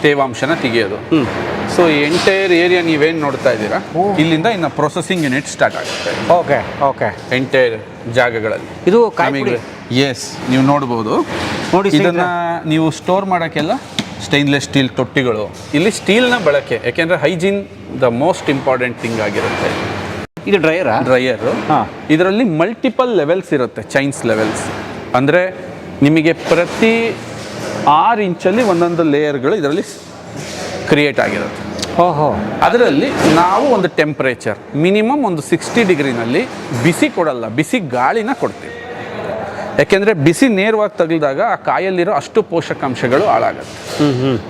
ತೇವಾಂಶನ ತೆಗಿಯೋದು. ಸೊ ಈ ಎಂಟೈರ್ ಏರಿಯಾ ನೀವೇನು ನೋಡ್ತಾ ಇದ್ದೀರಾ, ಇಲ್ಲಿಂದ ಇನ್ನು ಪ್ರೊಸೆಸಿಂಗ್ ಯೂನಿಟ್ ಸ್ಟಾರ್ಟ್ ಆಗುತ್ತೆ. ಓಕೆ. ಎಂಟೈರ್ ಜಾಗಗಳಲ್ಲಿ ಇದು ಎಸ್ ನೀವು ನೋಡ್ಬೋದು. ಇದನ್ನು ನೀವು ಸ್ಟೋರ್ ಮಾಡೋಕ್ಕೆಲ್ಲ ಸ್ಟೈನ್ಲೆಸ್ ಸ್ಟೀಲ್ ತೊಟ್ಟಿಗಳು. ಇಲ್ಲಿ ಸ್ಟೀಲ್ನ ಬಳಕೆ, ಯಾಕೆಂದರೆ hygiene the most important thing ಆಗಿರುತ್ತೆ. ಇದು ಡ್ರೈಯರು. ಇದರಲ್ಲಿ ಮಲ್ಟಿಪಲ್ ಲೆವೆಲ್ಸ್ ಇರುತ್ತೆ, ಚೈನ್ಸ್ ಲೆವೆಲ್ಸ್. ಅಂದರೆ ನಿಮಗೆ ಪ್ರತಿ 6 ಇಂಚಲ್ಲಿ ಒಂದೊಂದು ಲೇಯರ್ಗಳು ಇದರಲ್ಲಿ ಕ್ರಿಯೇಟ್ ಆಗಿರುತ್ತೆ. ಅದರಲ್ಲಿ ನಾವು ಒಂದು ಟೆಂಪ್ರೇಚರ್ ಮಿನಿಮಮ್ ಒಂದು 60 ಡಿಗ್ರಿನಲ್ಲಿ ಬಿಸಿ ಕೊಡಲ್ಲ, ಬಿಸಿ ಗಾಳಿನ ಕೊಡ್ತೀವಿ. ಯಾಕೆಂದರೆ ಬಿಸಿ ನೇರವಾಗಿ ತಗಲಿದಾಗ ಆ ಕಾಯಲ್ಲಿರೋ ಅಷ್ಟು ಪೋಷಕಾಂಶಗಳು ಹಾಳಾಗುತ್ತೆ.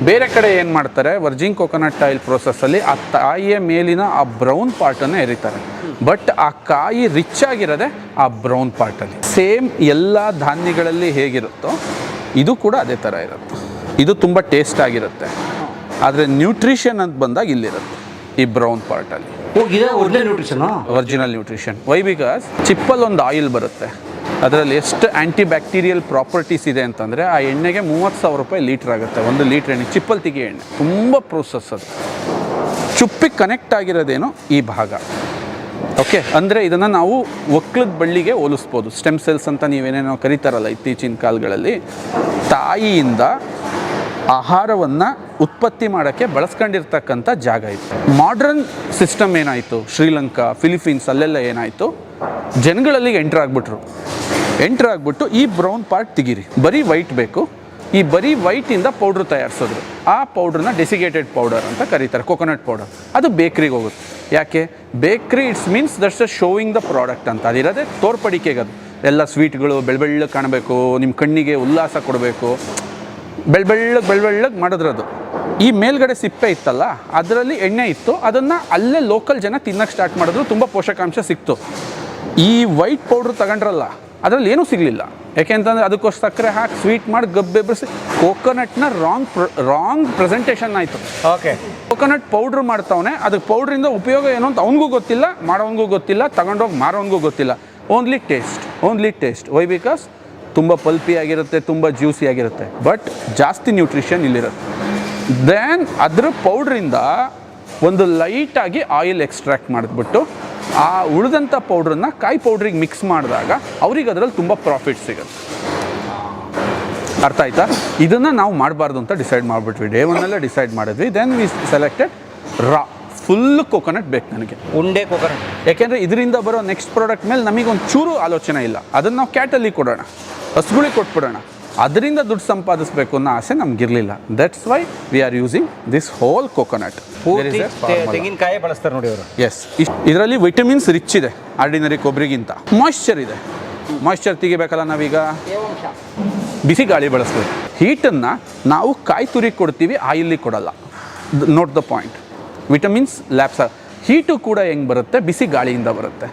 ಬೇರೆ ಕಡೆ ಏನು ಮಾಡ್ತಾರೆ, ವರ್ಜಿನ್ ಕೋಕೋನಟ್ ಆಯಿಲ್ ಪ್ರೋಸೆಸ್ಸಲ್ಲಿ ಆ ಕಾಯಿಯ ಮೇಲಿನ ಆ ಬ್ರೌನ್ ಪಾರ್ಟನ್ನು ಎರಿತಾರೆ. ಬಟ್ ಆ ಕಾಯಿ ರಿಚ್ ಆಗಿರೋದೆ ಆ ಬ್ರೌನ್ ಪಾರ್ಟಲ್ಲಿ. ಸೇಮ್ ಎಲ್ಲ ಧಾನ್ಯಗಳಲ್ಲಿ ಹೇಗಿರುತ್ತೋ ಇದು ಕೂಡ ಅದೇ ಥರ ಇರುತ್ತೆ. ಇದು ತುಂಬ ಟೇಸ್ಟ್ ಆಗಿರುತ್ತೆ, ಆದರೆ ನ್ಯೂಟ್ರಿಷನ್ ಅಂತ ಬಂದಾಗ ಇಲ್ಲಿರುತ್ತೆ ಈ ಬ್ರೌನ್ ಪಾರ್ಟಲ್ಲಿ. Original nutrition. ವೈ ಬಿಕಾಸ್ ಚಿಪ್ಪಲ್ಲಿ ಒಂದು ಆಯಿಲ್ ಬರುತ್ತೆ, ಅದರಲ್ಲಿ ಎಷ್ಟು ಆ್ಯಂಟಿ ಬ್ಯಾಕ್ಟೀರಿಯಲ್ ಪ್ರಾಪರ್ಟೀಸ್ ಇದೆ ಅಂತಂದರೆ ಆ ಎಣ್ಣೆಗೆ 30,000 ರೂಪಾಯಿ ಲೀಟ್ರ್ ಆಗುತ್ತೆ. 1 ಲೀಟ್ರ್ ಎಣ್ಣೆ, ಚಿಪ್ಪಲ್ ತೆಗಿ ಎಣ್ಣೆ, ತುಂಬ ಪ್ರೋಸೆಸ್ ಅದು. ಚುಪ್ಪಿಗೆ ಕನೆಕ್ಟ್ ಆಗಿರೋದೇನೋ ಈ ಭಾಗ. ಓಕೆ, ಅಂದರೆ ಇದನ್ನು ನಾವು ಒಕ್ಲದ ಬಳ್ಳಿಗೆ ಹೋಲಿಸ್ಬೋದು. ಸ್ಟೆಮ್ ಸೆಲ್ಸ್ ಅಂತ ನೀವೇನೇನೋ ಕರೀತಾರಲ್ಲ ಇತ್ತೀಚಿನ ಕಾಲಗಳಲ್ಲಿ. ತಾಯಿಯಿಂದ ಆಹಾರವನ್ನು ಉತ್ಪತ್ತಿ ಮಾಡೋಕ್ಕೆ ಬಳಸ್ಕೊಂಡಿರ್ತಕ್ಕಂಥ ಜಾಗ ಇತ್ತು. ಮಾಡ್ರನ್ ಸಿಸ್ಟಮ್ ಏನಾಯಿತು, ಶ್ರೀಲಂಕಾ, ಫಿಲಿಪೀನ್ಸ್ ಅಲ್ಲೆಲ್ಲ ಏನಾಯಿತು, ಜನಗಳಲ್ಲಿ ಎಂಟ್ರ್ ಆಗಿಬಿಟ್ಟು ಈ ಬ್ರೌನ್ ಪಾರ್ಟ್ ತೆಗೀರಿ, ಬರೀ ವೈಟ್ ಬೇಕು. ಈ ಬರೀ ವೈಟಿಂದ ಪೌಡ್ರ್ ತಯಾರಿಸಿದ್ರು. ಆ ಪೌಡ್ರನ್ನ ಡೆಸಿಗೇಟೆಡ್ ಪೌಡರ್ ಅಂತ ಕರೀತಾರೆ, ಕೊಕೊನಟ್ ಪೌಡರ್. ಅದು ಬೇಕ್ರಿಗೆ ಹೋಗುತ್ತೆ. ಯಾಕೆ ಬೇಕ್ರಿ? It's means that's a sowing the product ಅಂತ. ಅದಿರೋದೇ ತೋರ್ಪಡಿಕೆಗೆ. ಅದು ಎಲ್ಲ ಸ್ವೀಟ್ಗಳು ಬೆಳ್ಳಗೆ ಕಾಣಬೇಕು, ನಿಮ್ಮ ಕಣ್ಣಿಗೆ ಉಲ್ಲಾಸ ಕೊಡಬೇಕು, ಬೆಳ್ಳಗೆ ಮಾಡಿದ್ರದು. ಈ ಮೇಲ್ಗಡೆ ಸಿಪ್ಪೆ ಇತ್ತಲ್ಲ, ಅದರಲ್ಲಿ ಎಣ್ಣೆ ಇತ್ತು. ಅದನ್ನು ಅಲ್ಲೇ ಲೋಕಲ್ ಜನ ತಿನ್ನಕ್ಕೆ ಸ್ಟಾರ್ಟ್ ಮಾಡಿದ್ರು, ತುಂಬ ಪೋಷಕಾಂಶ ಸಿಕ್ತು. ಈ ವೈಟ್ ಪೌಡ್ರ್ ತಗೊಂಡ್ರಲ್ಲ, ಅದರಲ್ಲಿ ಏನೂ ಸಿಗಲಿಲ್ಲ. ಯಾಕೆಂತಂದರೆ ಅದಕ್ಕೋಸ್ಕರ ಸಕ್ಕರೆ ಹಾಕಿ ಸ್ವೀಟ್ ಮಾಡಿ ಗಬ್ಬೆಬ್ಬರಿಸಿ ಕೋಕೋನಟ್ನ ರಾಂಗ್ ಪ್ರೆಸೆಂಟೇಷನ್ ಆಯಿತು. ಓಕೆ, ಕೋಕೋನಟ್ ಪೌಡ್ರ್ ಮಾಡ್ತಾವನೆ, ಅದಕ್ಕೆ ಪೌಡ್ರಿಂದ ಉಪಯೋಗ ಏನು ಅಂತ ಅವನಿಗೂ ಗೊತ್ತಿಲ್ಲ, ಮಾಡೋವನಿಗೂ ಗೊತ್ತಿಲ್ಲ, ತಗೊಂಡೋಗಿ ಮಾರೋವನಿಗೂ ಗೊತ್ತಿಲ್ಲ. Only taste. ವೈ? ಬಿಕಾಸ್ ತುಂಬ ಪಲ್ಪಿ ಆಗಿರುತ್ತೆ, ತುಂಬ ಜ್ಯೂಸಿ ಆಗಿರುತ್ತೆ, ಬಟ್ ಜಾಸ್ತಿ ನ್ಯೂಟ್ರಿಷನ್ ಇಲ್ಲಿರುತ್ತೆ. ದೆನ್ ಅದ್ರ ಪೌಡ್ರಿಂದ ಒಂದು ಲೈಟಾಗಿ ಆಯಿಲ್ ಎಕ್ಸ್ಟ್ರಾಕ್ಟ್ ಮಾಡಿಬಿಟ್ಟು ಆ ಉಳಿದಂಥ ಪೌಡ್ರನ್ನ ಕಾಯಿ ಪೌಡ್ರಿಗೆ ಮಿಕ್ಸ್ ಮಾಡಿದಾಗ ಅವ್ರಿಗೆ ಅದರಲ್ಲಿ ತುಂಬ ಪ್ರಾಫಿಟ್ ಸಿಗುತ್ತೆ. ಅರ್ಥ ಆಯ್ತಾ? ಇದನ್ನು ನಾವು ಮಾಡಬಾರ್ದು ಅಂತ ಡಿಸೈಡ್ ಮಾಡಿಬಿಟ್ವಿ. ಡೇ ಒನ್ನಲ್ಲೇ ಡಿಸೈಡ್ ಮಾಡಿದ್ವಿ. Then we selected full coconut ಬೇಕು ನನಗೆ, ಉಂಡೆ ಕೋಕೋನಟ್. ಯಾಕೆಂದರೆ ಇದರಿಂದ ಬರೋ ನೆಕ್ಸ್ಟ್ ಪ್ರಾಡಕ್ಟ್ ಮೇಲೆ ನಮಗೊಂದು ಚೂರು ಆಲೋಚನೆ ಇಲ್ಲ. ಅದನ್ನು ನಾವು ಕ್ಯಾಟಲ್ಲಿ ಕೊಡೋಣ, ಹಸುಗಳಿಗೆ ಕೊಟ್ಬಿಡೋಣ, ಅದರಿಂದ ದುಡ್ಡು ಸಂಪಾದಿಸಬೇಕು ಅನ್ನೋ ಆಸೆ ನಮಗಿರಲಿಲ್ಲ. That's why we are using this whole coconut. ತೆಂಗಿನಕಾಯಿ ಬಳಸ್ತಾರೆ ನೋಡಿ ಅವರು. ಎಸ್, ಇದರಲ್ಲಿ ವಿಟಮಿನ್ಸ್ ರಿಚ್ ಇದೆ ಆರ್ಡಿನರಿ ಕೊಬ್ಬರಿಗಿಂತ. ಮಾಯ್ಶ್ಚರ್ ಇದೆ. ಮಾಯ್ಶ್ಚರ್ ತೆಗಿಬೇಕಲ್ಲ ನಾವೀಗ, ಬಿಸಿ ಗಾಳಿ ಬಳಸ್ಬೇಕು. ಹೀಟನ್ನು ನಾವು ಕಾಯಿ ತುರಿ ಕೊಡ್ತೀವಿ, ಆಯಿಲಿ ಕೊಡಲ್ಲ. Note the point. Vitamins labs heat ಕೂಡ ಹೆಂಗೆ ಬರುತ್ತೆ? ಬಿಸಿ ಗಾಳಿಯಿಂದ ಬರುತ್ತೆ.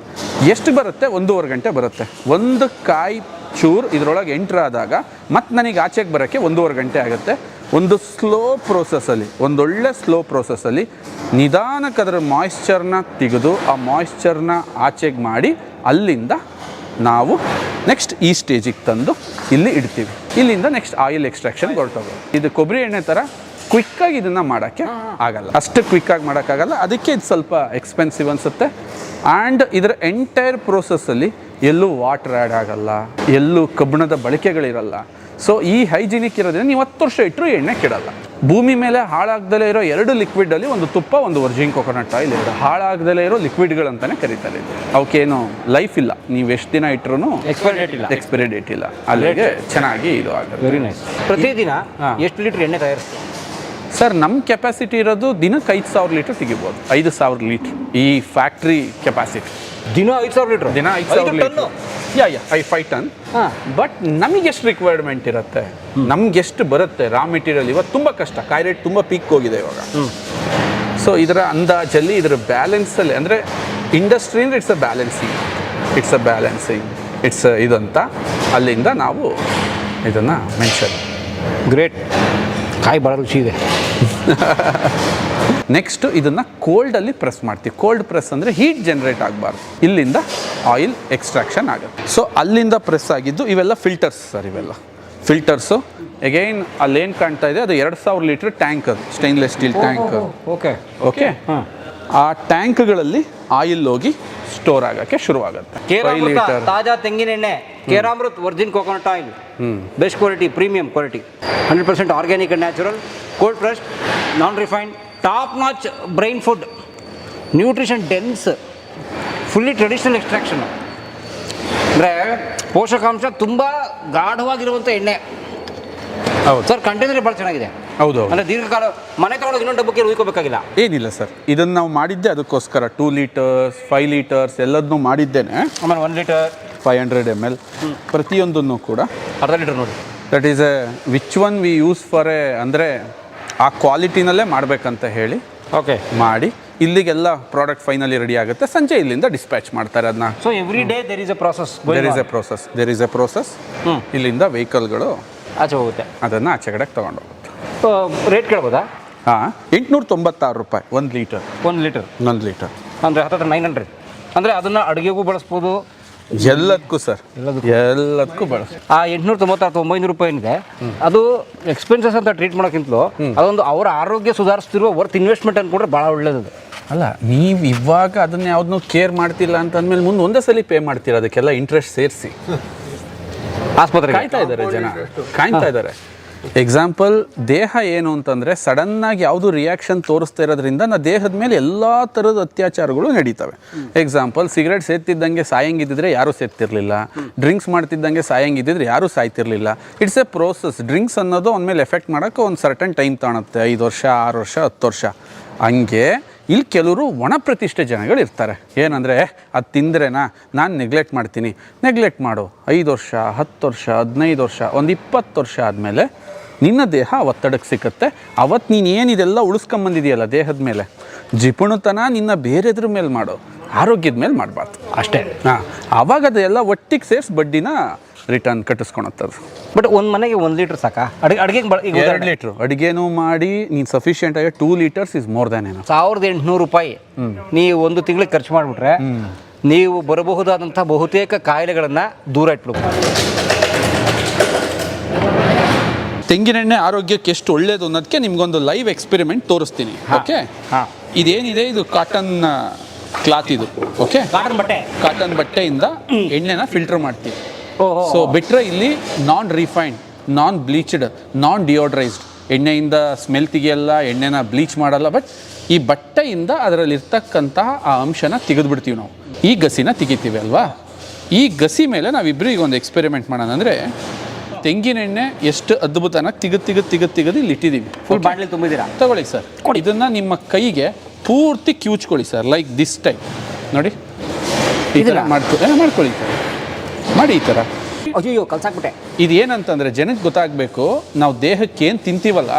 ಎಷ್ಟು ಬರುತ್ತೆ? 1.5 ಗಂಟೆ ಬರುತ್ತೆ. ಒಂದು ಕಾಯಿ ಚೂರು ಇದರೊಳಗೆ ಎಂಟ್ರ್ ಆದಾಗ ಮತ್ತು ನನಗೆ ಆಚೆಗೆ ಬರೋಕ್ಕೆ 1.5 ಗಂಟೆ ಆಗುತ್ತೆ. ಒಂದು ಒಂದೊಳ್ಳೆ ಸ್ಲೋ ಪ್ರೋಸೆಸ್ಸಲ್ಲಿ ನಿಧಾನಕ್ಕೆ ಅದರ ಮಾಯ್ಶ್ಚರ್ನ ತೆಗೆದು ಆ ಮಾಯ್ಶ್ಚರ್ನ ಆಚೆಗೆ ಮಾಡಿ ಅಲ್ಲಿಂದ ನಾವು ನೆಕ್ಸ್ಟ್ ಈ ಸ್ಟೇಜಿಗೆ ತಂದು ಇಲ್ಲಿ ಇಡ್ತೀವಿ. ಇಲ್ಲಿಂದ ನೆಕ್ಸ್ಟ್ ಆಯಿಲ್ ಎಕ್ಸ್ಟ್ರಾಕ್ಷನ್ಗೆ ಹೊರಟೋಗೋದು. ಇದು ಕೊಬ್ಬರಿ ಎಣ್ಣೆ ಥರ ಕ್ವಿಕ್ಕಾಗಿ ಇದನ್ನು ಮಾಡೋಕ್ಕೆ ಆಗಲ್ಲ, ಅಷ್ಟು ಕ್ವಿಕ್ಕಾಗಿ ಮಾಡೋಕ್ಕಾಗಲ್ಲ. ಅದಕ್ಕೆ ಇದು ಸ್ವಲ್ಪ ಎಕ್ಸ್ಪೆನ್ಸಿವ್ ಅನಿಸುತ್ತೆ. ಆ್ಯಂಡ್ ಇದರ ಎಂಟೈರ್ ಪ್ರೋಸೆಸ್ಸಲ್ಲಿ ಎಲ್ಲೂ ವಾಟರ್ ಆ್ಯಡ್ ಆಗಲ್ಲ, ಎಲ್ಲೂ ಕಬ್ಬಿಣದ ಬಳಕೆಗಳಿರಲ್ಲ. ಸೊ ಈ ಹೈಜಿನಿಕ್ ಇರೋದ್ರಿಂದ ನೀವು 10 ವರ್ಷ ಇಟ್ಟರು ಎಣ್ಣೆ ಕೆಡಲ್ಲ. ಭೂಮಿ ಮೇಲೆ ಹಾಳಾಗ್ದಲೇ ಇರೋ 2 ಲಿಕ್ವಿಡಲ್ಲಿ ಒಂದು ತುಪ್ಪ, ಒಂದು ವರ್ಜಿನ್ ಕೋಕೋನಟ್ ಆಯಿಲ್, ಎರಡು ಹಾಳಾಗ್ದಲೇ ಇರೋ ಲಿಕ್ವಿಡ್ಗಳಂತಲೇ ಕರೀತಾರೆ. ಅವಕ್ಕೇನು ಲೈಫ್ ಇಲ್ಲ, ನೀವು ಎಷ್ಟು ದಿನ ಇಟ್ಟರು ಎಕ್ಸ್ಪೈರಿ ಡೇಟ್ ಇಲ್ಲ. ಅಲ್ಲಿಗೆ ಚೆನ್ನಾಗಿ ಇದು ಆಗುತ್ತೆ. Very nice. ಪ್ರತಿದಿನ ಎಷ್ಟು ಲೀಟ್ರ್ ಎಣ್ಣೆ ತಯಾರಿಸ್ತೀವಿ ಸರ್? ನಮ್ಮ ಕೆಪಾಸಿಟಿ ಇರೋದು ದಿನಕ್ಕೆ 5,000 ಲೀಟ್ರ್ ತೆಗಿಬೋದು. 5,000 ಲೀಟ್ರ್ ಈ ಫ್ಯಾಕ್ಟ್ರಿ ಕೆಪಾಸಿಟಿ. ದಿನ 5,000 ಲೀಟ್ರ್? ದಿನ 5,000 ಲೀಟ್ರ್. 5 ಟನ್. ಬಟ್ ನಮಗೆ ಎಷ್ಟು ರಿಕ್ವೈರ್ಮೆಂಟ್ ಇರುತ್ತೆ, ನಮ್ಗೆ ಎಷ್ಟು ಬರುತ್ತೆ ರಾ ಮೆಟೀರಿಯಲ್. ಇವತ್ತು ತುಂಬ ಕಷ್ಟ, ಕಾಯಿ ರೇಟ್ ತುಂಬ ಪೀಕ್ ಹೋಗಿದೆ ಇವಾಗ. ಸೊ ಇದರ ಅಂದಾಜಲ್ಲಿ, ಇದರ ಬ್ಯಾಲೆನ್ಸಲ್ಲಿ, ಅಂದರೆ ಇಂಡಸ್ಟ್ರಿ ಅಂದರೆ ಇಟ್ಸ್ ಅ ಬ್ಯಾಲೆನ್ಸಿಂಗ್ ಇದಂತ ಅಲ್ಲಿಂದ ನಾವು ಇದನ್ನು ಮೆನ್ಷನ್. ಗ್ರೇಟ್. ಕಾಯಿ ಭಾಳ ರುಚಿ ಇದೆ. ನೆಕ್ಸ್ಟು ಇದನ್ನು ಕೋಲ್ಡಲ್ಲಿ ಪ್ರೆಸ್ ಮಾಡ್ತೀವಿ. ಕೋಲ್ಡ್ ಪ್ರೆಸ್ ಅಂದರೆ ಹೀಟ್ ಜನರೇಟ್ ಆಗಬಾರ್ದು. ಇಲ್ಲಿಂದ ಆಯಿಲ್ ಎಕ್ಸ್ಟ್ರಾಕ್ಷನ್ ಆಗುತ್ತೆ. ಸೊ ಅಲ್ಲಿಂದ ಪ್ರೆಸ್ ಆಗಿದ್ದು ಇವೆಲ್ಲ ಫಿಲ್ಟರ್ಸ್ ಸರ್. ಇವೆಲ್ಲ ಫಿಲ್ಟರ್ಸು. ಅಗೈನ್ ಅಲ್ಲೇನು ಕಾಣ್ತಾ ಇದೆ ಅದು 2,000 ಲೀಟ್ರ್ ಟ್ಯಾಂಕ್, ಅದು ಸ್ಟೈನ್ಲೆಸ್ ಸ್ಟೀಲ್ ಟ್ಯಾಂಕ್. ಓಕೆ. ಆ ಟ್ಯಾಂಕ್ಗಳಲ್ಲಿ ಆಯಿಲ್ ಹೋಗಿ ಸ್ಟೋರ್ ಆಗೋಕ್ಕೆ ಶುರುವಾಗುತ್ತೆ. 5 ಲೀಟರ್ ತಾಜಾ ತೆಂಗಿನ ಎಣ್ಣೆ, Keramrit virgin coconut oil, best quality, premium quality, 100% organic and natural, cold pressed, non refined, top notch brain food, nutrition dense, fully traditional extraction. ಅಂದರೆ ಪೋಷಕಾಂಶ ತುಂಬ ಗಾಢವಾಗಿರುವಂಥ ಎಣ್ಣೆ. ಹೌದು ಸರ್. ಕಂಟೈನರ್ ಭಾಳ ಚೆನ್ನಾಗಿದೆ. ಹೌದು. ಅಂದರೆ ದೀರ್ಘಕಾಲ ಮನೆ ತಗೊಂಡು ಇನ್ನೊಂದು ಡಬ್ಬಕ್ಕೆ ಉಯ್ಕೋಬೇಕಾಗಿಲ್ಲ. ಏನಿಲ್ಲ ಸರ್, ಇದನ್ನು ನಾವು ಮಾಡಿದ್ದೆ ಅದಕ್ಕೋಸ್ಕರ. 2 ಲೀಟರ್ಸ್ 5 ಲೀಟರ್ಸ್ ಎಲ್ಲದನ್ನೂ ಮಾಡಿದ್ದೇನೆ. ಆಮೇಲೆ 1 ಲೀಟರ್ 500 ml ಪ್ರತಿಯೊಂದನ್ನು ಕೂಡ ಅರ್ಧ ಲೀಟರ್ ನೋಡಿ. That is which one we use for ಅಂದರೆ ಆ ಕ್ವಾಲಿಟಿನಲ್ಲೇ ಮಾಡಬೇಕಂತ ಹೇಳಿ ಓಕೆ ಮಾಡಿ ಇಲ್ಲಿಗೆಲ್ಲ ಪ್ರಾಡಕ್ಟ್ ಫೈನಲಿ ರೆಡಿ ಆಗುತ್ತೆ. ಸಂಜೆ ಇಲ್ಲಿಂದ ಡಿಸ್ಪ್ಯಾಚ್ ಮಾಡ್ತಾರೆ ಅದನ್ನ. So every day there is a process. ಇಲ್ಲಿಂದ ವೆಹಿಕಲ್ಗಳು ಆಚೆ ಹೋಗುತ್ತೆ, ಅದನ್ನು ಆಚೆ ಕಡೆಗೆ ತೊಗೊಂಡೋಗುತ್ತೆ. ರೇಟ್ ಕೇಳ್ಬೋದಾ? 896 ರೂಪಾಯಿ 1 ಲೀಟರ್. 1 ಲೀಟರ್ ಅಂದರೆ 900. ಅಂದರೆ ಅದನ್ನು ಅಡುಗೆಗೂ ಬಳಸ್ಬೋದು, ಎಲ್ಲದಕ್ಕೂ ಸರ್, ಎಲ್ಲದಕ್ಕೂ ಬಳಸ್ಬೋದು. ಆ 896-900 ರೂಪಾಯಿ ಏನಿದೆ ಅದು ಎಕ್ಸ್ಪೆನ್ಸಸ್ ಅಂತ ಟ್ರೀಟ್ ಮಾಡೋಕ್ಕಿಂತಲೂ ಅದೊಂದು ಅವರ ಆರೋಗ್ಯ ಸುಧಾರಿಸ್ತಿರುವ ವರ್ತ್ ಇನ್ವೆಸ್ಟ್ಮೆಂಟ್ ಅಂದ್ಕೊಂಡ್ರೆ ಭಾಳ ಒಳ್ಳೇದು. ಅಲ್ಲ, ನೀವು ಇವಾಗ ಅದನ್ನ ಯಾವುದನ್ನೂ ಕೇರ್ ಮಾಡ್ತಿಲ್ಲ ಅಂತ ಅಂದಮೇಲೆ ಮುಂದೆ ಒಂದೇ ಸಲ ಪೇ ಮಾಡ್ತೀರ ಅದಕ್ಕೆಲ್ಲ ಇಂಟ್ರೆಸ್ಟ್ ಸೇರಿಸಿ. ಆಸ್ಪತ್ರೆ ಕಾಯ್ತಾ ಇದ್ದಾರೆ ಜನ, ಕಾಯ್ತಾ ಇದ್ದಾರೆ. ಎಕ್ಸಾಂಪಲ್, ದೇಹ ಏನು ಅಂತಂದರೆ ಸಡನ್ನಾಗಿ ಯಾವುದು ರಿಯಾಕ್ಷನ್ ತೋರಿಸ್ತಾ ಇರೋದ್ರಿಂದ ದೇಹದ ಮೇಲೆ ಎಲ್ಲ ಥರದ ಅತ್ಯಾಚಾರಗಳು ನಡೀತವೆ. ಎಕ್ಸಾಂಪಲ್, ಸಿಗರೇಟ್ ಸೇರ್ತಿದ್ದಂಗೆ ಸಾಯಂಗಿದ್ದಿದ್ರೆ ಯಾರೂ ಸೇರ್ತಿರ್ಲಿಲ್ಲ, ಡ್ರಿಂಕ್ಸ್ ಮಾಡ್ತಿದ್ದಂಗೆ ಸಾಯಂಗಿದ್ದಿದ್ರೆ ಯಾರೂ ಸಾಯ್ತಿರ್ಲಿಲ್ಲ. It's a process. ಡ್ರಿಂಕ್ಸ್ ಅನ್ನೋದು ಅವನ ಮೇಲೆ ಎಫೆಕ್ಟ್ ಮಾಡೋಕ್ಕೆ ಒಂದು ಸರ್ಟನ್ ಟೈಮ್ ತಗೊಳುತ್ತೆ, 5 ವರ್ಷ 6 ವರ್ಷ 10 ವರ್ಷ. ಹಂಗೆ ಇಲ್ಲಿ ಕೆಲವರು ಒಣ ಪ್ರತಿಷ್ಠೆ ಜನಗಳು ಇರ್ತಾರೆ. ಏನಂದರೆ ಅದು ತಿಂದ್ರೇನಾ ನಾನು ನೆಗ್ಲೆಕ್ಟ್ ಮಾಡ್ತೀನಿ. ನೆಗ್ಲೆಕ್ಟ್ ಮಾಡು, 5 ವರ್ಷ 10 ವರ್ಷ 15 ವರ್ಷ ಒಂದು 20 ವರ್ಷ ಆದಮೇಲೆ ನಿನ್ನ ದೇಹ ಒತ್ತಡಕ್ಕೆ ಸಿಕ್ಕತ್ತೆ. ಅವತ್ತು ನೀನು ಏನಿದೆಲ್ಲ ಉಳಿಸ್ಕೊಂಬಂದಿದೆಯಲ್ಲ ದೇಹದ ಮೇಲೆ, ಜಿಪುಣತನ ನಿನ್ನ ಬೇರೆದ್ರ ಮೇಲೆ ಮಾಡು. ಆರೋಗ್ಯದ ಮೇಲೆ ಮಾಡಬಾರ್ದು ಅಷ್ಟೇ. ಹಾಂ, ಆವಾಗ ಅದೆಲ್ಲ ಒಟ್ಟಿಗೆ ಸೇರಿಸಿ ಬಡ್ಡಿನ ರಿಟರ್ನ್ ಕಟ್ಟಿಸ್ಕೊಳತ್ತದು. ಬಟ್ ಒಂದು ಮನೆಗೆ 1 ಲೀಟ್ರ್ ಸಾಕಾ ಅಡುಗೆಗೆ? ಈಗ 2 ಲೀಟ್ರು ಅಡುಗೆನೂ ಮಾಡಿ ನೀನು ಸಫಿಷಿಯೆಂಟ್ ಆಗಿ 2 ಲೀಟರ್ಸ್ ಇಸ್ ಮೋರ್ ದ್ಯಾನ್ ಏನೋ. 1800 ರೂಪಾಯಿ ನೀವು ಒಂದು ತಿಂಗಳಿಗೆ ಖರ್ಚು ಮಾಡಿಬಿಟ್ರೆ ನೀವು ಬರಬಹುದಾದಂಥ ಬಹುತೇಕ ಕಾಯಿಲೆಗಳನ್ನು ದೂರ ಇಟ್ಬಿಡ್ಬೋದು. ತೆಂಗಿನೆಣ್ಣೆ ಆರೋಗ್ಯಕ್ಕೆ ಎಷ್ಟು ಒಳ್ಳೇದು ಅನ್ನೋದಕ್ಕೆ ನಿಮ್ಗೊಂದು ಲೈವ್ ಎಕ್ಸ್ಪೆರಿಮೆಂಟ್ ತೋರಿಸ್ತೀನಿ. ಓಕೆ, ಇದೇನಿದೆ ಇದು ಕಾಟನ್ ಕ್ಲಾತ್ ಇದು. ಓಕೆ, ಕಾಟನ್ ಬಟ್ಟೆಯಿಂದ ಎಣ್ಣೆನ ಫಿಲ್ಟರ್ ಮಾಡ್ತೀವಿ. ಸೊ ಬಿಟ್ಟರೆ ಇಲ್ಲಿ ನಾನ್ ರಿಫೈನ್ಡ್, ನಾನ್ ಬ್ಲೀಚ್ಡ್, ನಾನ್ ಡಿಯೋಡ್ರೈಸ್ಡ್ ಎಣ್ಣೆಯಿಂದ ಸ್ಮೆಲ್ ತೆಗಿಯಲ್ಲ, ಎಣ್ಣೆನ ಬ್ಲೀಚ್ ಮಾಡಲ್ಲ. ಬಟ್ ಈ ಬಟ್ಟೆಯಿಂದ ಅದರಲ್ಲಿ ಇರ್ತಕ್ಕಂತಹ ಆ ಅಂಶನ ತೆಗೆದುಬಿಡ್ತೀವಿ ನಾವು. ಈ ಗಸಿನ ತೆಗಿತೀವಿ ಅಲ್ವಾ? ಈ ಗಸಿ ಮೇಲೆ ನಾವಿಬ್ಬರಿಗೆ ಒಂದು ಎಕ್ಸ್ಪೆರಿಮೆಂಟ್ ಮಾಡೋಣ. ಅಂದರೆ ತೆಂಗಿನೆಣ್ಣೆ ಎಷ್ಟು ಅದ್ಭುತನಾಗಿ ತೆಗೆದು ಇಲ್ಲಿ ಇಟ್ಟಿದ್ದೀವಿ. ಫುಲ್ ಬಾಟ್ಲಿ ತುಂಬಿದ್ದೀರಾ? ತಗೊಳ್ಳಿ ಸರ್, ಇದನ್ನು ನಿಮ್ಮ ಕೈಗೆ ಪೂರ್ತಿ ಕಿವುಚ್ಕೊಳ್ಳಿ ಸರ್, ಲೈಕ್ ದಿಸ್ ಟೈಪ್. ನೋಡಿ ಈ ಥರ ಮಾಡ್ಕೊಳ್ಳಿ ಸರ್, ಮಾಡಿ ಈ ಥರ. ಅಯ್ಯೋ ಕಲ್ಸಾಕ್ಬಿಟ್ಟೆ. ಇದು ಏನಂತಂದರೆ ಜನಕ್ಕೆ ಗೊತ್ತಾಗಬೇಕು, ನಾವು ದೇಹಕ್ಕೆ ಏನು ತಿಂತೀವಲ್ಲ,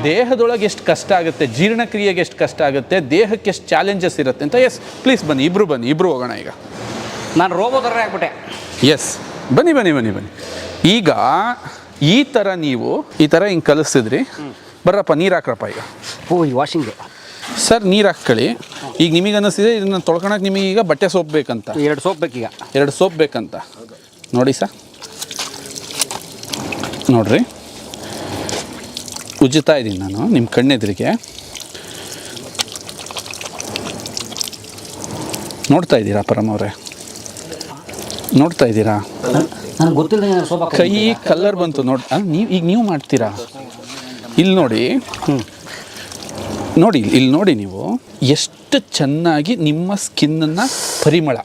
ದೇಹದೊಳಗೆ ಎಷ್ಟು ಕಷ್ಟ ಆಗುತ್ತೆ, ಜೀರ್ಣಕ್ರಿಯೆಗೆ ಎಷ್ಟು ಕಷ್ಟ ಆಗುತ್ತೆ, ದೇಹಕ್ಕೆ ಎಷ್ಟು ಚಾಲೆಂಜಸ್ ಇರುತ್ತೆ ಅಂತ. ಎಸ್ ಪ್ಲೀಸ್ ಬನ್ನಿ, ಇಬ್ಬರು ಹೋಗೋಣ. ಈಗ ನಾನು ರೋಬೋ ಥರ ಆಗ್ಬಿಟ್ಟೆ. ಎಸ್ ಬನ್ನಿ. ಈಗ ಈ ಥರ ನೀವು ಈ ಥರ ಹಿಂಗೆ ಕಲಿಸಿದ್ರಿ. ಬರ್ರಪ್ಪ, ನೀರು ಹಾಕ್ರಪ್ಪ. ಈಗ ಈ ವಾಷಿಂಗ್ಗೆ ಸರ್ ನೀರು ಹಾಕ್ಕೊಳ್ಳಿ. ಈಗ ನಿಮಗೆ ಅನ್ನಿಸ್ತಿದೆ ಇದನ್ನು ತೊಳ್ಕೊಳಕ್ಕೆ ನಿಮಗೆ ಈಗ ಬಟ್ಟೆ ಸೋಪ್ ಬೇಕಂತ. 2 ಸೋಪ್ ಬೇಕೀಗ. 2 ಸೋಪ್ ಬೇಕಂತ ನೋಡಿ ಸರ್. ನೋಡ್ರಿ, ಉಜ್ಜುತ್ತಾ ಇದ್ದೀನಿ ನಾನು ನಿಮ್ಮ ಕಣ್ಣೆದುರಿಗೆ. ನೋಡ್ತಾ ಇದ್ದೀರಾ ಪರಮ್ ಅವರೇ? ನೋಡ್ತಾ ಇದ್ದೀರಾ? ನನಗೆ ಗೊತ್ತಿಲ್ಲ. ಕೈ ಕಲರ್ ಬಂತು ನೋಡಿ. ನೀವು ಮಾಡ್ತೀರಾ? ಇಲ್ಲಿ ನೋಡಿ, ಇಲ್ಲಿ ನೋಡಿ ನೀವು ಎಷ್ಟು ಚೆನ್ನಾಗಿ ನಿಮ್ಮ ಸ್ಕಿನ್ನನ್ನು ಪರಿಮಳ,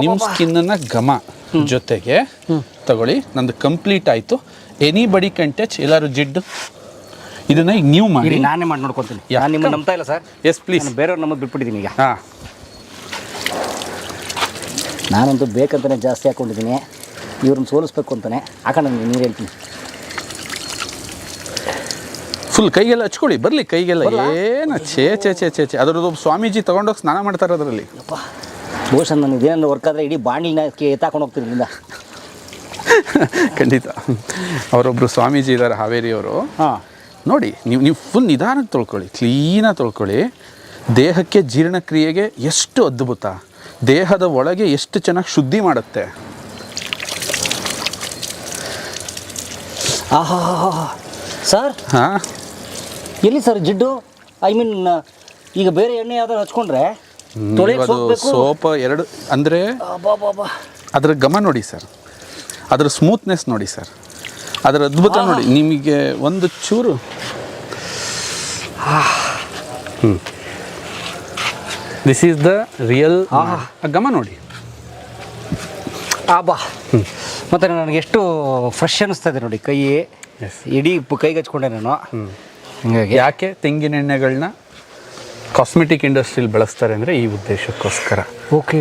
ನಿಮ್ಮ ಸ್ಕಿನ್ನನ್ನು ಘಮ ಜೊತೆಗೆ ತಗೊಳ್ಳಿ. ನಂದು ಕಂಪ್ಲೀಟ್ ಆಯಿತು. Anybody can touch. ಎಲ್ಲರೂ ಜಿಡ್ಡು ಇದನ್ನ ಈಗ ನೀವು ಮಾಡಿ. ನಾನೇ ಮಾಡಿ ನೋಡ್ಕೊತೀನಿ. ನಾನು ನಿಮ್ಮನ್ನು ನಂಬ್ತಾ ಇಲ್ಲ ಸರ್. Yes please. ಬೇರೆಯವ್ರು ನಮ್ಮದು ಬಿಟ್ಬಿಟ್ಟಿದ್ದೀನಿ ಈಗ. ಹಾಂ, ನಾನಂತೂ ಬೇಕಂತಾನೆ ಜಾಸ್ತಿ ಹಾಕ್ಕೊಂಡಿದ್ದೀನಿ. ಇವ್ರನ್ನ ಸೋಲಿಸ್ಬೇಕು ಅಂತಾನೆ ಹಾಕೊಂಡು ನನಗೆ ನೀರು ಹೇಳ್ತೀನಿ. ಫುಲ್ ಕೈಗೆಲ್ಲ ಹಚ್ಕೊಳ್ಳಿ, ಬರಲಿ ಕೈಗೆಲ್ಲ. ಏನು ಛೇ ಅದರದ್ದು ಸ್ವಾಮೀಜಿ ತೊಗೊಂಡೋಗಿ ಸ್ನಾನ ಮಾಡ್ತಾರೆ ಅದರಲ್ಲಿ. ಬಹುಶಃ ನಾನು ಇದೇನಾದ್ರು ವರ್ಕ್ ಆದರೆ ಇಡೀ ಬಾಂಡಿನ ಎತ್ತಾಕೊಂಡು ಹೋಗ್ತೀನಿ ಇಲ್ಲಿಂದ. ಖಂಡಿತ. ಅವರೊಬ್ಬರು ಸ್ವಾಮೀಜಿ ಇದ್ದಾರೆ ಹಾವೇರಿಯವರು. ಹಾಂ, ನೋಡಿ ನೀವು ಫುಲ್ ನಿಧಾನಕ್ಕೆ ತೊಳ್ಕೊಳ್ಳಿ, ಕ್ಲೀನಾಗಿ ತೊಳ್ಕೊಳ್ಳಿ. ದೇಹಕ್ಕೆ ಜೀರ್ಣಕ್ರಿಯೆಗೆ ಎಷ್ಟು ಅದ್ಭುತ, ದೇಹದ ಒಳಗೆ ಎಷ್ಟು ಚೆನ್ನಾಗಿ ಶುದ್ಧಿ ಮಾಡುತ್ತೆ. ಆಹಾ ಸರ್. ಹಾಂ, ಎಲ್ಲಿ ಸರ್ ಜಿಡ್ಡು? ಐ ಮೀನ್ ಈಗ ಬೇರೆ ಎಣ್ಣೆ ಯಾವ್ದಾರು ಹಚ್ಕೊಂಡ್ರೆ ಸೋಪ್ 2 ಅಂದರೆ ಅದರ ಘಮ ನೋಡಿ ಸರ್, ಅದರ ಸ್ಮೂತ್ನೆಸ್ ನೋಡಿ ಸರ್, ಅದರ ಅದ್ಭುತ ನೋಡಿ. ನಿಮಗೆ ಒಂದು ಚೂರು ದಿಸ್ ಈಸ್ ದ ರಿಯಲ್ ಘಮ ನೋಡಿ. ಮತ್ತು ನನಗೆ ಎಷ್ಟು ಫ್ರೆಶ್ ಅನ್ನಿಸ್ತಾ ಇದೆ ನೋಡಿ ಕೈ. ಇಡೀ ಕೈಗೆ ಹಚ್ಕೊಂಡೆ ನಾನು. ಹಿಂಗಾಗಿ ಯಾಕೆ ತೆಂಗಿನೆಣ್ಣೆಗಳನ್ನ ಕಾಸ್ಮೆಟಿಕ್ ಇಂಡಸ್ಟ್ರಿಯಲ್ಲಿ ಬಳಸ್ತಾರೆ ಅಂದರೆ ಈ ಉದ್ದೇಶಕ್ಕೋಸ್ಕರ. ಓಕೆ.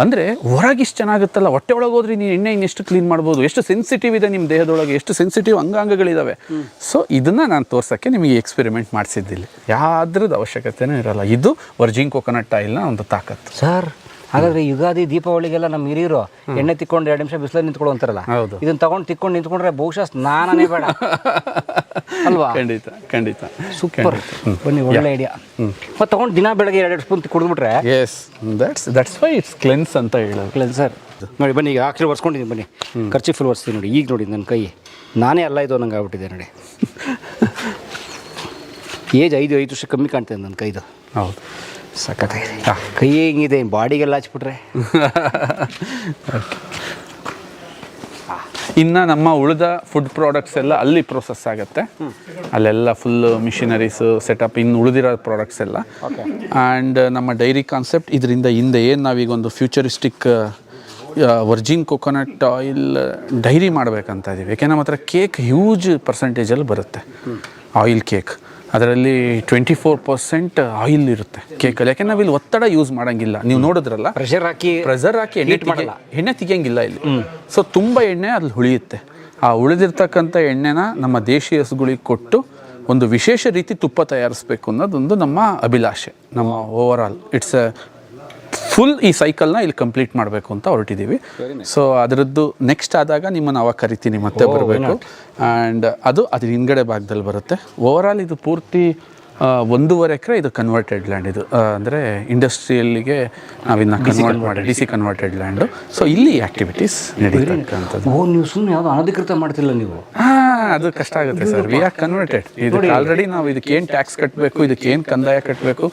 ಅಂದರೆ ಹೊರಗೆ ಇಷ್ಟು ಚೆನ್ನಾಗುತ್ತಲ್ಲ, ಹೊಟ್ಟೆ ಒಳಗೆ ಹೋದ್ರೆ ನೀನು ಎಣ್ಣೆ ಇನ್ನೆಷ್ಟು ಕ್ಲೀನ್ ಮಾಡ್ಬೋದು, ಎಷ್ಟು ಸೆನ್ಸಿಟಿವ್ ಇದೆ ನಿಮ್ಮ ದೇಹದೊಳಗೆ, ಎಷ್ಟು ಸೆನ್ಸಿಟಿವ್ ಅಂಗಾಂಗಗಳಿದ್ದಾವೆ. ಸೊ ಇದನ್ನು ನಾನು ತೋರ್ಸೋಕ್ಕೆ ನಿಮಗೆ ಎಕ್ಸ್ಪೆರಿಮೆಂಟ್ ಮಾಡಿಸಿದ್ದಿಲ್ಲ. ಯಾವ್ದ್ರದ್ದು ಅವಶ್ಯಕತೆಯೂ ಇರಲ್ಲ. ಇದು ವರ್ಜಿನ್ ಕೋಕೋನಟ್ ಆಯಿಲ್ನ ಒಂದು ತಾಕತ್ತು ಸರ್. ಹಾಗಾದ್ರೆ ಯುಗಾದಿ ದೀಪಾವಳಿಗೆಲ್ಲ ನಮ್ಮ ಹಿರಿಯರು ಎಣ್ಣೆ ತಿಕ್ಕೊಂಡು 2 ನಿಮಿಷ ಬಿಸಿಲಲ್ಲಿ ನಿಂತ್ಕೊಳ್ಳೋ ಅಂತಾರಲ್ಲ, ಇದನ್ನ ತಗೊಂಡು ತಿಕ್ಕೊಂಡು ನಿಂತ್ಕೊಂಡ್ರೆ ಬಹುಶಃ ಸ್ನಾನನೇ ಬೇಡ ಅಲ್ವಾ? ಖಂಡಿತ. ಸೂಪರ್. ಬನ್ನಿ, ಒಳ್ಳೆ ಐಡಿಯಾ. ಮತ್ತೆ ತಗೊಂಡು ದಿನ ಬೆಳಗ್ಗೆ 2 ಸ್ಪೂನ್ ಕುಡಿದ್ಬಿಟ್ರೆ yes that's why it's cleanse ಅಂತ ಹೇಳೋದು. ಕ್ಲೆನ್ಸರ್ ನೋಡಿ. ಬನ್ನಿ, ಈಗ ಆಕ್ಚುಲಿ ಒರೆಸ್ಕೊಂಡಿದ್ದೀನಿ. ಬನ್ನಿ, ಖರ್ಚು ಫುಲ್ ಒರೆಸ್ತೀನಿ ನೋಡಿ. ಈಗ ನೋಡಿ ನನ್ನ ಕೈ ನಾನೇ ಅಲ್ಲ ಇದು ನಂಗೆ ಆಗ್ಬಿಟ್ಟಿದೆ ನೋಡಿ. ಏಜ್ 5 ವರ್ಷ ಕಮ್ಮಿ ಕಾಣ್ತದೆ ನನ್ನ ಕೈದು. ಹೌದು, ಸಖತ್ತಾಗಿದೆ. ಕೈ ಹೆಂಗಿದೆ, ಬಾಡಿಗೆಲ್ಲ ಹಚ್ಬಿಟ್ರೆ. ಇನ್ನು ನಮ್ಮ ಉಳಿದ ಫುಡ್ ಪ್ರಾಡಕ್ಟ್ಸ್ ಎಲ್ಲ ಅಲ್ಲಿ ಪ್ರೊಸೆಸ್ ಆಗುತ್ತೆ. ಅಲ್ಲೆಲ್ಲ ಫುಲ್ಲು ಮಿಷಿನರೀಸು ಸೆಟಪ್, ಇನ್ನು ಉಳಿದಿರೋ ಪ್ರಾಡಕ್ಟ್ಸ್ ಎಲ್ಲ. ಆ್ಯಂಡ್ ನಮ್ಮ ಡೈರಿ ಕಾನ್ಸೆಪ್ಟ್ ಇದರಿಂದ ಹಿಂದೆ ಏನು ನಾವೀಗ ಒಂದು futuristic Virgin coconut oil dairy ಮಾಡಬೇಕಂತ ಇದ್ದೀವಿ. ಯಾಕೆ ನಮ್ಮ ಹತ್ರ ಕೇಕ್ ಹ್ಯೂಜ್ ಪರ್ಸೆಂಟೇಜಲ್ಲಿ ಬರುತ್ತೆ, ಆಯಿಲ್ ಕೇಕ್. ಅದರಲ್ಲಿ 24% ಆಯಿಲ್ ಇರುತ್ತೆ ಕೇಕಲ್ಲಿ. ಯಾಕೆ ನಾವಿಲ್ಲಿ ಒತ್ತಡ ಯೂಸ್ ಮಾಡೋಂಗಿಲ್ಲ. ನೀವು ನೋಡಿದ್ರಲ್ಲ, ಪ್ರೆಷರ್ ಹಾಕಿ ಎಣ್ಣೆ ತೆಗಿಯಂಗಿಲ್ಲ ಇಲ್ಲಿ. ಸೊ ತುಂಬ ಎಣ್ಣೆ ಅಲ್ಲಿ ಉಳಿಯುತ್ತೆ. ಆ ಉಳಿದಿರ್ತಕ್ಕಂಥ ಎಣ್ಣೆನ ನಮ್ಮ ದೇಶೀಯ ಹಸುಗಳಿಗೆ ಕೊಟ್ಟು ಒಂದು ವಿಶೇಷ ರೀತಿ ತುಪ್ಪ ತಯಾರಿಸಬೇಕು ಅನ್ನೋದೊಂದು ನಮ್ಮ ಅಭಿಲಾಷೆ, ನಮ್ಮ over all. It's A full ಈ ಸೈಕಲ್ನ ಇಲ್ಲಿ ಕಂಪ್ಲೀಟ್ ಮಾಡಬೇಕು ಅಂತ ಹೊರಟಿದ್ದೀವಿ. ಸೊ ಅದರದ್ದು ನೆಕ್ಸ್ಟ್ ಆದಾಗ ನಿಮ್ಮನ್ನು ಅವಾಗ ಕರಿತೀನಿ ಮತ್ತೆ ಬರಬೇಕು. ಆ್ಯಂಡ್ ಅದ್ರ ಹಿಂದ್ಗಡೆ ಭಾಗದಲ್ಲಿ ಬರುತ್ತೆ. ಓವರಾಲ್ ಇದು ಪೂರ್ತಿ 1.5 ಎಕರೆ ಇದು ಕನ್ವರ್ಟೆಡ್ ಲ್ಯಾಂಡ್. ಇದು ಅಂದರೆ ಇಂಡಸ್ಟ್ರಿಯಲ್ಲಿಗೆ ನಾವಿನ್ನ ಕನ್ವರ್ಟ್ ಮಾಡಿ DC ಕನ್ವರ್ಟೆಡ್ ಲ್ಯಾಂಡು. ಸೊ ಇಲ್ಲಿ ಆ್ಯಕ್ಟಿವಿಟೀಸ್ ನಡೀತಕ್ಕಂಥದ್ದು. ನೀವು ಸುಮ್ಮನೆ ಯಾವುದು ಅನಧಿಕೃತ ಮಾಡ್ತಿಲ್ಲ ನೀವು? ಅದು ಕಷ್ಟ ಆಗುತ್ತೆ ಸರ್. We are converted. ಇದಕ್ಕೆ ಆಲ್ರೆಡಿ ನಾವು ಇದಕ್ಕೇನು ಟ್ಯಾಕ್ಸ್ ಕಟ್ಟಬೇಕು, ಇದಕ್ಕೇನು ಕಂದಾಯ ಕಟ್ಟಬೇಕು,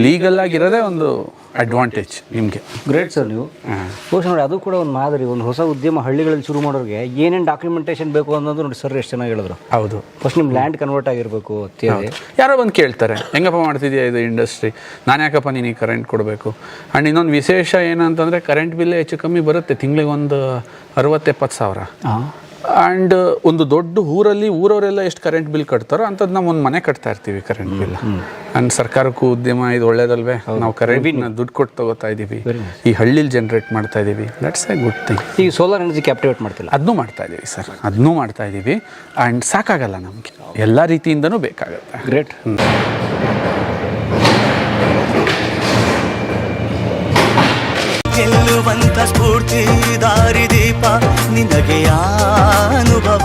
ಲೀಗಲ್ ಆಗಿರೋದೇ ಒಂದು ಅಡ್ವಾಂಟೇಜ್ ನಿಮಗೆ. ಗ್ರೇಟ್ ಸರ್ ನೀವು. ಬಹುಶಃ ನೋಡಿ, ಅದು ಕೂಡ ಒಂದು ಮಾದರಿ. ಒಂದು ಹೊಸ ಉದ್ಯಮ ಹಳ್ಳಿಗಳಲ್ಲಿ ಶುರು ಮಾಡೋರಿಗೆ ಏನೇನು ಡಾಕ್ಯುಮೆಂಟೇಷನ್ ಬೇಕು ಅನ್ನೋದು ನೋಡಿ ಸರ್ ಎಷ್ಟು ಚೆನ್ನಾಗಿ ಹೇಳಿದ್ರು. ಹೌದು. ಫಸ್ಟ್ ನಿಮ್ಮ ಲ್ಯಾಂಡ್ ಕನ್ವರ್ಟ್ ಆಗಿರಬೇಕು. ಯಾರೋ ಬಂದು ಕೇಳ್ತಾರೆ, ಹೆಂಗಪ್ಪ ಮಾಡ್ತಿದ್ಯಾ ಇದು ಇಂಡಸ್ಟ್ರಿ, ನಾನು ಯಾಕಪ್ಪ ನೀನು ಕರೆಂಟ್ ಕೊಡಬೇಕು. ಆ್ಯಂಡ್ ಇನ್ನೊಂದು ವಿಶೇಷ ಏನಂತಂದರೆ ಕರೆಂಟ್ ಬಿಲ್ಲೇ ಹೆಚ್ಚು ಕಮ್ಮಿ ಬರುತ್ತೆ, ತಿಂಗಳಿಗೆ ಒಂದು 60-70 ಸಾವಿರ. ಆ್ಯಂಡ್ ಒಂದು ದೊಡ್ಡ ಊರವರೆಲ್ಲ ಎಷ್ಟು ಕರೆಂಟ್ ಬಿಲ್ ಕಟ್ತಾರೋ ಅಂಥದ್ದು ನಾವು ಒಂದು ಮನೆ ಕಟ್ತಾ ಇರ್ತೀವಿ ಕರೆಂಟ್ ಬಿಲ್. ಆ್ಯಂಡ್ ಸರ್ಕಾರಕ್ಕೂ ಉದ್ಯಮ ಇದು ಒಳ್ಳೇದಲ್ವೇ, ನಾವು ಕರೆಂಟ್ನ ದುಡ್ಡು ಕೊಟ್ಟು ತಗೋತಾ ಇದ್ದೀವಿ, ಈ ಹಳ್ಳಿಲಿ ಜನ್ರೇಟ್ ಮಾಡ್ತಾ ಇದ್ದೀವಿ. That's A good thing. ಈಗ ಸೋಲಾರ್ ಎನರ್ಜಿ ಕ್ಯಾಪ್ಟಿವೇಟ್ ಮಾಡ್ತಿಲ್ಲ, ಅದನ್ನೂ ಮಾಡ್ತಾ ಇದ್ದೀವಿ ಸರ್, ಅದನ್ನೂ ಮಾಡ್ತಾ ಇದ್ದೀವಿ. ಆ್ಯಂಡ್ ಸಾಕಾಗಲ್ಲ ನಮಗೆ, ಎಲ್ಲ ರೀತಿಯಿಂದನೂ ಬೇಕಾಗುತ್ತೆ. ಗ್ರೇಟ್. ಗೆಲ್ಲುವಂತ ಸ್ಫೂರ್ತಿ ದಾರಿದೀಪ ನಿನಗೆ ಅನುಭವ.